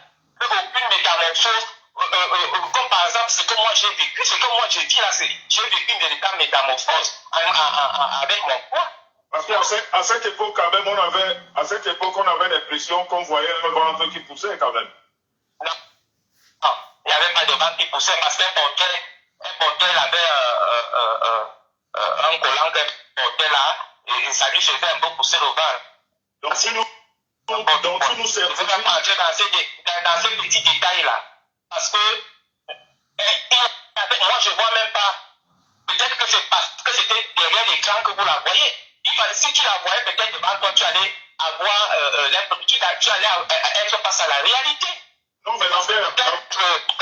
aucune métamorphose. Comme par exemple, ce que moi j'ai vécu, ce que moi j'ai dit là, c'est j'ai vécu une véritable métamorphose avec mon poids. Parce qu'à cette époque, quand même, on avait l'impression qu'on voyait un ventre qui poussait quand même. Non, il n'y avait pas de ventre qui poussait parce qu'elle portait, elle avait un collant qu'elle portait là et ça lui faisait un peu pousser le ventre. Donc, tu nous je ne veux pas entrer dans ces petits détails là. Parce que moi je ne vois même pas. Peut-être que c'est parce que c'était derrière l'écran que vous la voyez. Si tu la voyais peut-être devant toi, tu allais avoir tu allais être face à la réalité. Non, mais Lambert, quand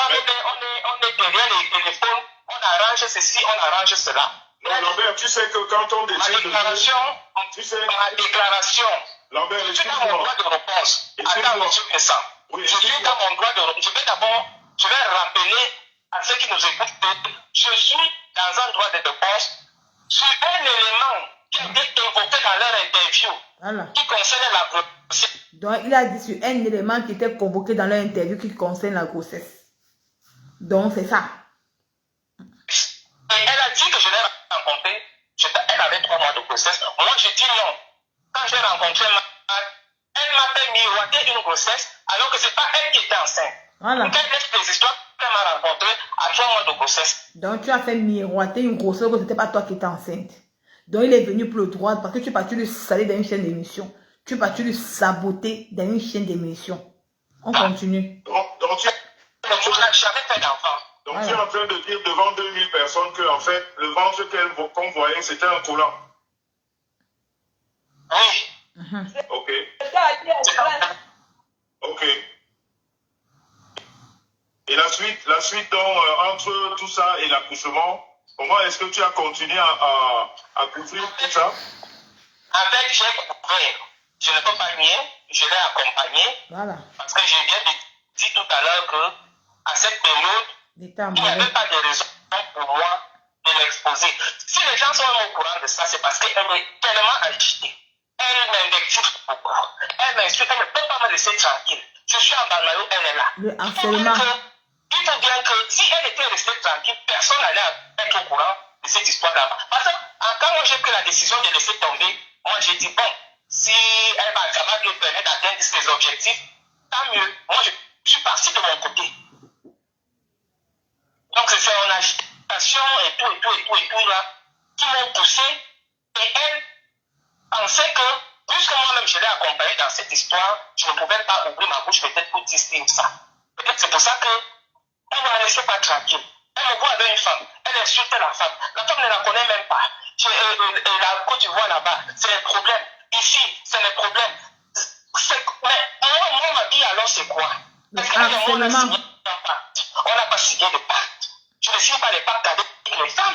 on est derrière les téléphones, on arrange ceci, on arrange cela. Non, Lambert, tu sais que quand on décide ma déclaration, Lambert, je suis dans mon droit de réponse. Attends, monsieur Vincent. Oui, je suis dans mon droit de réponse. Je vais rappeler à ceux qui nous écoutent que je suis dans un droit de réponse sur un élément qui a été évoqué dans leur interview qui concerne la grossesse. Donc, il a dit sur un élément qui était convoqué dans leur interview qui concerne la grossesse. Donc, c'est ça. Et elle a dit que je l'ai rencontrée, elle avait 3 mois de grossesse. Moi, j'ai dit non. Quand j'ai rencontré elle m'a fait miroiter une grossesse alors que ce n'est pas elle qui était enceinte. Voilà. Quelle est des histoires qu'elle m'a rencontrées à 3 mois de grossesse? Donc, tu as fait miroiter une grossesse que ce n'était pas toi qui étais enceinte. Donc, il est venu pour le droit parce que tu es parti lui saler dans une chaîne d'émission. Tu es parti lui saboter dans une chaîne d'émission. On continue. Donc, tu n'as jamais fait d'enfant. Donc, tu es en train de dire devant 2000 personnes que, en fait, le ventre qu'on voyait, c'était un collant. Oui. Ok. Ok. Et la suite donc, entre tout ça et l'accouchement, comment est-ce que tu as continué à couvrir tout ça? En fait, j'ai couvert. Je ne peux pas nier, je l'ai accompagné. Voilà. Parce que j'ai bien dit tout à l'heure qu'à cette période, il n'y avait pas de raison pour moi de l'exposer. Si les gens sont au courant de ça, c'est parce qu'elle est tellement agitée. Elle m'invective beaucoup. Elle m'insulte, elle ne peut pas me laisser tranquille. Je suis en Balmayo, elle est là. Le harcèlement. Il faut bien que si elle était restée tranquille, personne n'allait être au courant de cette histoire-là. Parce que quand moi j'ai pris la décision de laisser tomber, moi j'ai dit bon, si elle va capable de permettre d'atteindre ses objectifs, tant mieux. Moi je suis parti de mon côté. Donc c'est son agitation et tout là qui m'ont poussé. Et elle pensait que puisque moi-même je l'ai accompagné dans cette histoire, je ne pouvais pas ouvrir ma bouche peut-être pour dire ça. Peut-être c'est pour ça que elle ne la laissait pas tranquille. Elle me voit avec une femme, elle insulte la femme ne la connaît même pas. La Côte d'Ivoire là-bas, c'est les problèmes. Ici, c'est les problèmes. Mais moi, ma vie alors c'est quoi? Parce que on n'a pas signé de pacte. Je ne signe pas les pactes avec les femmes.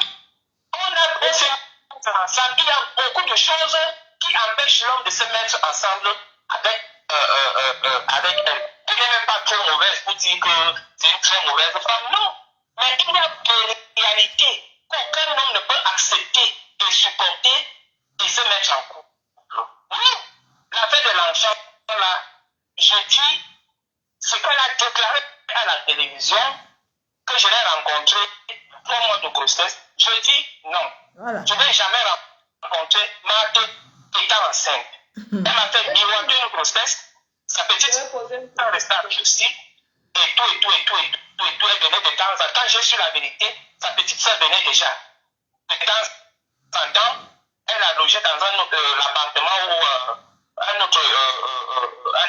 On s'est mis ensemble. Il y a beaucoup de choses qui empêchent l'homme de se mettre ensemble avec elle. Elle n'est même pas très mauvaise pour dire que c'est une très mauvaise femme. Non. Mais il y a des réalités qu'aucun homme ne peut accepter et supporter et se mettre en couple. Oui. L'affaire de l'enfant, là, je dis ce qu'elle a déclaré à la télévision, que je l'ai rencontré 3 mois de grossesse, je dis non. Voilà. Je ne vais jamais rencontrer Marthe étant enceinte. Elle m'a fait miroiter une grossesse, sa petite soeur restait à Russie, et tout. Elle venait de temps en temps. Quand j'ai su la vérité, sa petite soeur venait déjà. De temps en temps, elle a logé dans l'appartement où un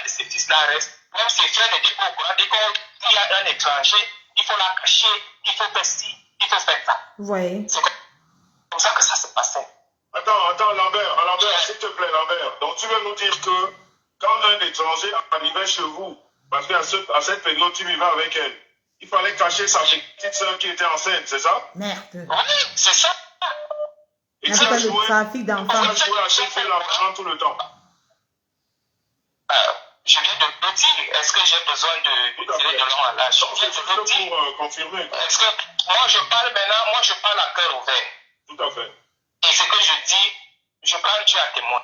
de ses fils là reste. Même ses frères n'étaient pas au courant. Dès qu'il y a un étranger, il faut la cacher, il faut faire ci, il faut faire ça. Oui. C'est comme ça que ça se passait. Attends, Lambert, s'il te plaît, Lambert. Donc tu veux nous dire que quand un étranger arrivait chez vous, parce qu'à cette période, tu vivais avec elle, il fallait cacher sa petite soeur qui était enceinte, c'est ça? Merde. Oui, c'est ça. Et tu as joué à chercher l'argent tout le temps. Je viens de le dire. Est-ce que j'ai besoin de tirer de long à l'âge? C'est juste pour confirmer. Est-ce que moi je parle maintenant, moi je parle à cœur ouvert. Tout à fait. Et ce que je dis, je prends Dieu à témoin.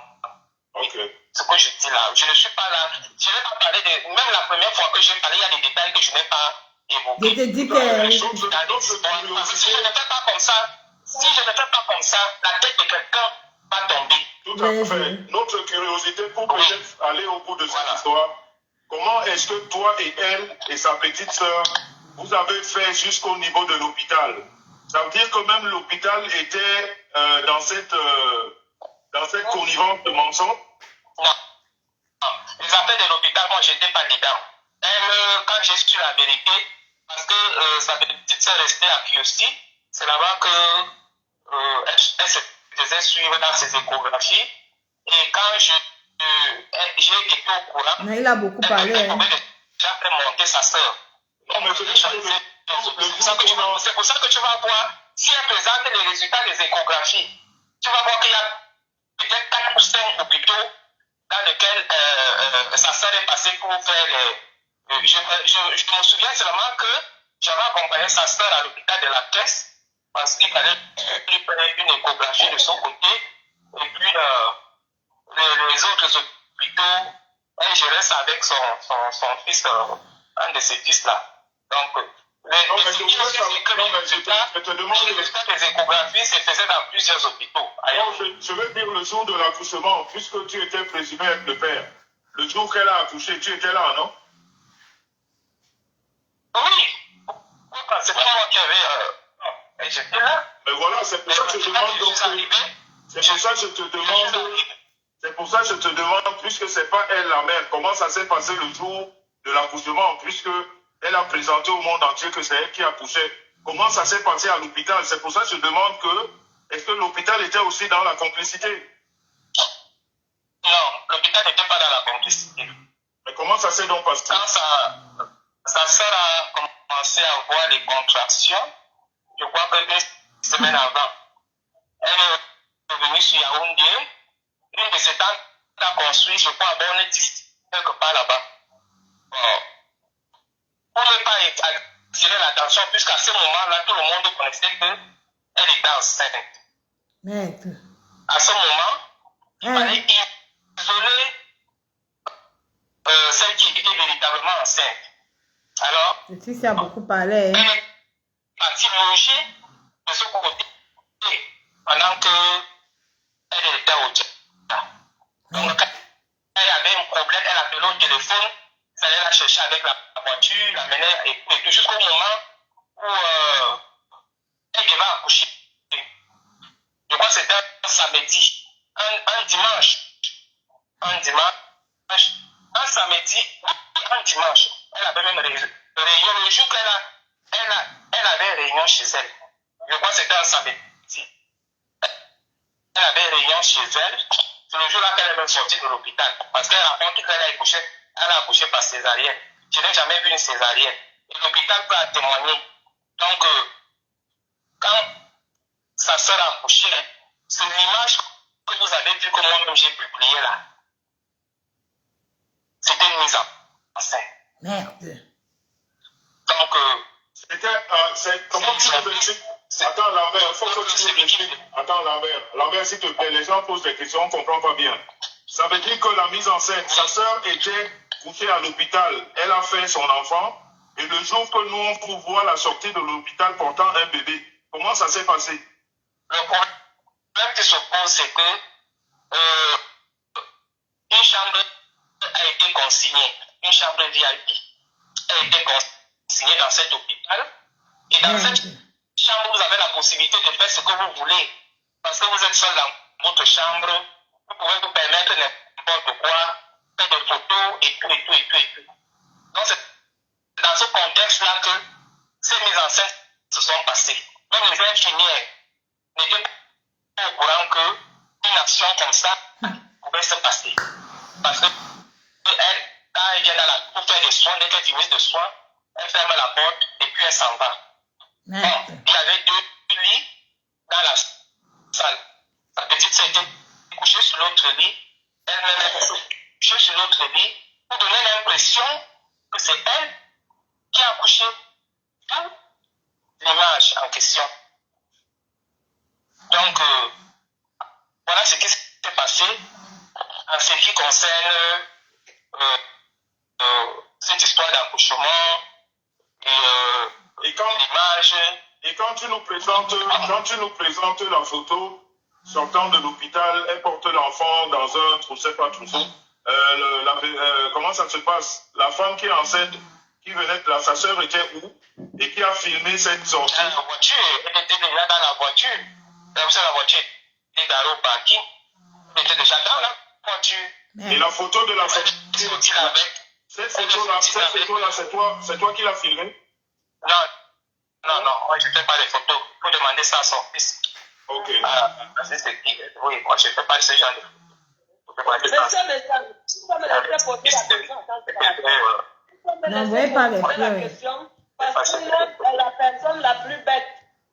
Ok. Ce que je dis là, je ne suis pas là. Je n'ai pas parlé de. Même la première fois que j'ai parlé, il y a des détails que je n'ai pas évoqués. Je te dis que. Si je ne fais pas comme ça, la tête de quelqu'un va tomber. Tout à fait. Notre curiosité pour peut-être aller au bout de cette histoire. Comment est-ce que toi et elle et sa petite sœur, vous avez fait jusqu'au niveau de l'hôpital? Ça veut dire que même l'hôpital était dans cette connivence de mensonges? Non. Les affaires de l'hôpital, moi, je n'étais pas dedans. Elle, quand j'ai su la vérité, parce que sa petite sœur restait à Kiosti, c'est là-bas qu'elle se faisait suivre dans ses échographies. Et quand j'ai été au courant, mais il a beaucoup parlé. Elle pouvait déjà faire monter sa sœur. Non, mais c'est pour ça que tu vas voir, si elle présente les résultats des échographies, tu vas voir qu'il y a peut-être 4 ou 5 hôpitaux dans lesquels sa sœur est passée pour faire les. Je me souviens seulement que j'avais accompagné sa sœur à l'hôpital de la Caisse parce qu'il fallait lui faire une échographie de son côté. Et puis, les autres hôpitaux, je reste avec son fils, un de ses fils là. Donc, je te demande. Les résultats des échographies se faisaient dans plusieurs hôpitaux. Alors, je veux dire le jour de l'accouchement, puisque tu étais présumé être le père. Le jour qu'elle a accouché, tu étais là, non? Oui. C'est pas moi qui avais. J'étais là. Mais voilà, c'est pour ça que je demande donc. C'est pour ça que je te demande. C'est pour ça que je te demande, puisque c'est pas elle la mère, comment ça s'est passé le jour de l'accouchement, puisque elle a présenté au monde entier que c'est elle qui accouchait. Comment ça s'est passé à l'hôpital? C'est pour ça que je demande est-ce que l'hôpital était aussi dans la complicité? Non, l'hôpital n'était pas dans la complicité. Mais comment ça s'est donc passé? Quand sa sœur a commencé à avoir les contractions, je crois que 2 semaines avant, elle est venue sur Yaoundé. Une de ses tantes a construit, je crois, à Bornetis, quelque part là-bas. Pour ne pas attirer l'attention, puisqu'à ce moment-là, tout le monde connaissait qu'elle était enceinte. Merde. À ce moment, il fallait isoler celle qui était véritablement enceinte. Alors, le fils a beaucoup parlé. Elle est partie loger de ce côté pendant qu'elle était au Tchad. Donc, quand elle avait un problème, elle appelait au téléphone, il fallait la chercher avec la voiture, la mener et tout, jusqu'au moment où elle devait accoucher. Je crois que c'était un samedi, un dimanche. un dimanche, un samedi, un dimanche. Elle avait même réunion. Le jour elle avait réunion chez elle. Je crois que c'était un samedi. Elle avait réunion chez elle. C'est le jour-là qu'elle est même sortie de l'hôpital. Parce qu'elle raconte qu'elle a accouché par césarienne. Je n'ai jamais vu une césarienne. Et l'hôpital peut témoigner. Donc, quand sa soeur a accouché, c'est l'image que vous avez vue que moi-même j'ai publiée là. C'était une mise en scène. Merde. Donc, comment tu peux expliquer? Attends, Lambert, il faut que tu nous expliques. Attends, Lambert, s'il te plaît, les gens posent des questions, on ne comprend pas bien. Ça veut dire que la mise en scène, sa soeur était couchée à l'hôpital, elle a fait son enfant, et le jour que nous, on trouve la sortie de l'hôpital portant un bébé, comment ça s'est passé? Le problème qui se pose, c'est que une chambre a été consignée, une chambre VIP a été consignée dans cet hôpital, et dans cette chambre, vous avez la possibilité de faire ce que vous voulez. Parce que vous êtes seul dans votre chambre, vous pouvez vous permettre n'importe quoi, faire des photos et tout. Donc c'est dans ce contexte-là que ces mises en scène se sont passées. Même les infirmières n'étaient pas au courant qu'une action comme ça pouvait se passer. Parce que elle, quand elle vient pour faire des soins, dès qu'elle finit de soins, elle ferme la porte et puis elle s'en va. Bon, il y avait 2 lits dans la salle. Sa petite sœur était couchée sur l'autre lit. Elle-même était couchée sur l'autre lit pour donner l'impression que c'est elle qui a accouché de l'image en question. Donc, voilà ce qui s'est passé en ce qui concerne cette histoire d'accouchement Et quand tu nous présentes la photo sortant de l'hôpital, elle porte l'enfant dans un trousseau, pas trousseau. Comment ça se passe? La femme qui est enceinte, qui venait de sa sœur était où? Et qui a filmé cette sortie? Dans la voiture, elle était déjà dans la voiture. La voiture est garée au parking. Elle était déjà dans la voiture. Et la photo de la sortie, cette photo-là, c'est toi qui l'as filmée? Non, moi je ne fais pas de photos. Il faut demander ça à son fils. Ok. Oui, moi je ne fais pas ce genre de photos. N'envoyez pas les la fleurs. question, parce que la personne la plus bête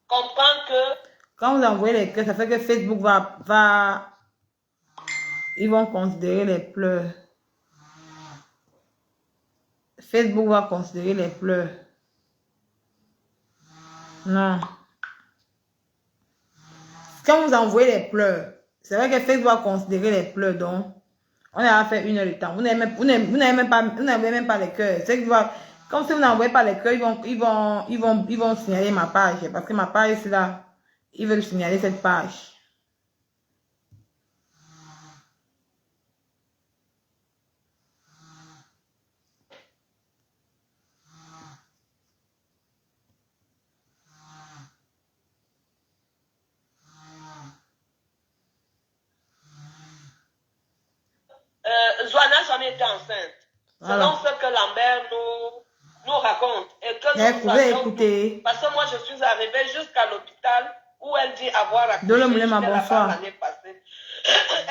comprend que Quand vous envoyez les cœurs, ça fait que Facebook va... Ils vont considérer les pleurs. Facebook va considérer les pleurs. Non. Quand vous envoyez les pleurs, c'est vrai que Facebook va considérer les pleurs, donc on a fait 1 heure de temps. Vous n'avez même pas les cœurs. C'est que comme si vous n'envoyez pas les cœurs, ils vont signaler ma page. Parce que ma page, c'est là. Ils veulent signaler cette page. Joanna j'en était enceinte. Selon ce que Lambert nous raconte. Et que nous savions tout. Parce que moi, je suis arrivée jusqu'à l'hôpital où elle dit avoir accouché l'année passée.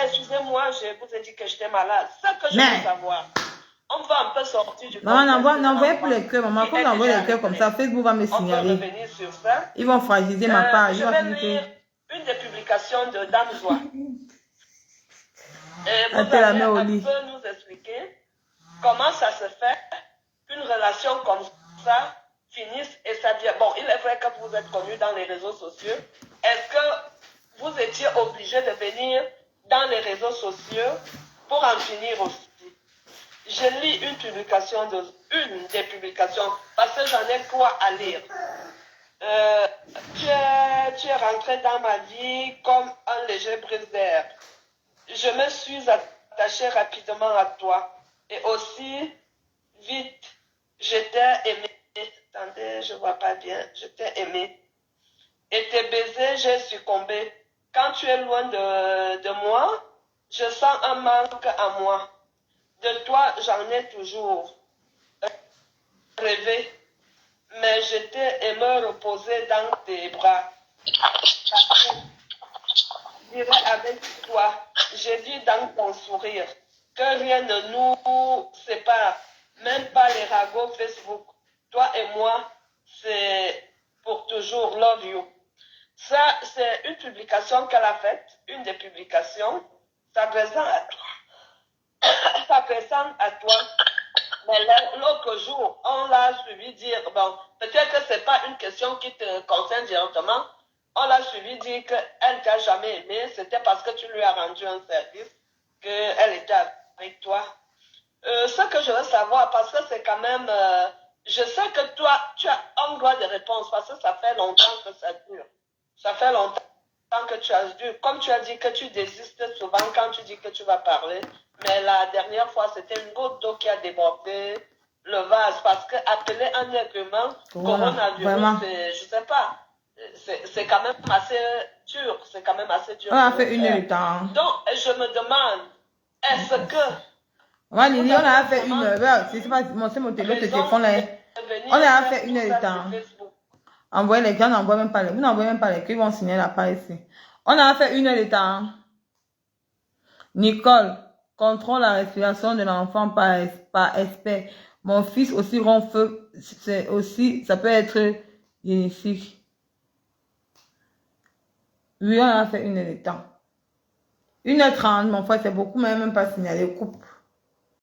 Excusez-moi, je vous ai dit que j'étais malade. Ce que je veux savoir, on va un peu sortir du maman, n'envoyez plus les cœurs, maman. Quand vous envoyez les cœurs comme ça, Facebook va me signaler. On peut revenir sur ça. Ils vont fragiliser ma page. Je vais lire une des publications de Dame Joie. Et vous allez un peu nous expliquer comment ça se fait qu'une relation comme ça finisse et ça devient... Bon, il est vrai que vous êtes connu dans les réseaux sociaux. Est-ce que vous étiez obligé de venir dans les réseaux sociaux pour en finir aussi? Je lis une des publications, parce que j'en ai quoi à lire. Tu es rentré dans ma vie comme un léger brise d'air. Je me suis attachée rapidement à toi. Et aussi, vite, je t'ai aimé. Attendez, je vois pas bien. Je t'ai aimé. Et tes baisers, j'ai succombé. Quand tu es loin de moi, Je sens un manque à moi. De toi, j'en ai toujours rêvé. Mais j'étais et me reposer dans tes bras. J'irai avec toi. J'ai dit dans ton sourire que rien ne nous sépare, même pas les ragots Facebook. Toi et moi, c'est pour toujours. Love you. Ça, c'est une publication qu'elle a faite, une des publications s'adressant à toi. S'adressant à toi. Mais l'autre jour, on l'a suivi dire, bon, peut-être que c'est pas une question qui te concerne directement, on l'a suivi dire qu'elle t'a jamais aimé, c'était parce que tu lui as rendu un service, qu'elle était avec toi. Ce que je veux savoir, parce que c'est quand même, je sais que toi, tu as un droit de réponse, parce que ça fait longtemps que ça dure. Ça fait longtemps que tu as dû, comme tu as dit que tu désistes souvent quand tu dis que tu vas parler, mais la dernière fois, c'était une goutte d'eau qui a débordé le vase, parce que appeler un argument coronavirus, je sais pas, c'est quand même assez dur, c'est quand même assez dur. On a fait une heure de temps. Donc, je me demande, est-ce que... Ouais, Lily, on a fait une heure, c'est pas, c'est mon téléphone là. On a fait une heure de temps. Envoyez les gens, n'envoyez même pas les, vous n'envoyez même pas les, qu'ils vont signer la part ici. On a fait une heure de temps. Nicole, contrôle la respiration de l'enfant par expert. Mon fils aussi ronfle, c'est aussi, ça peut être bénéfique. Oui, on a fait une heure de temps. 1h30, mon frère, c'est beaucoup, mais même pas signalé. Coupe.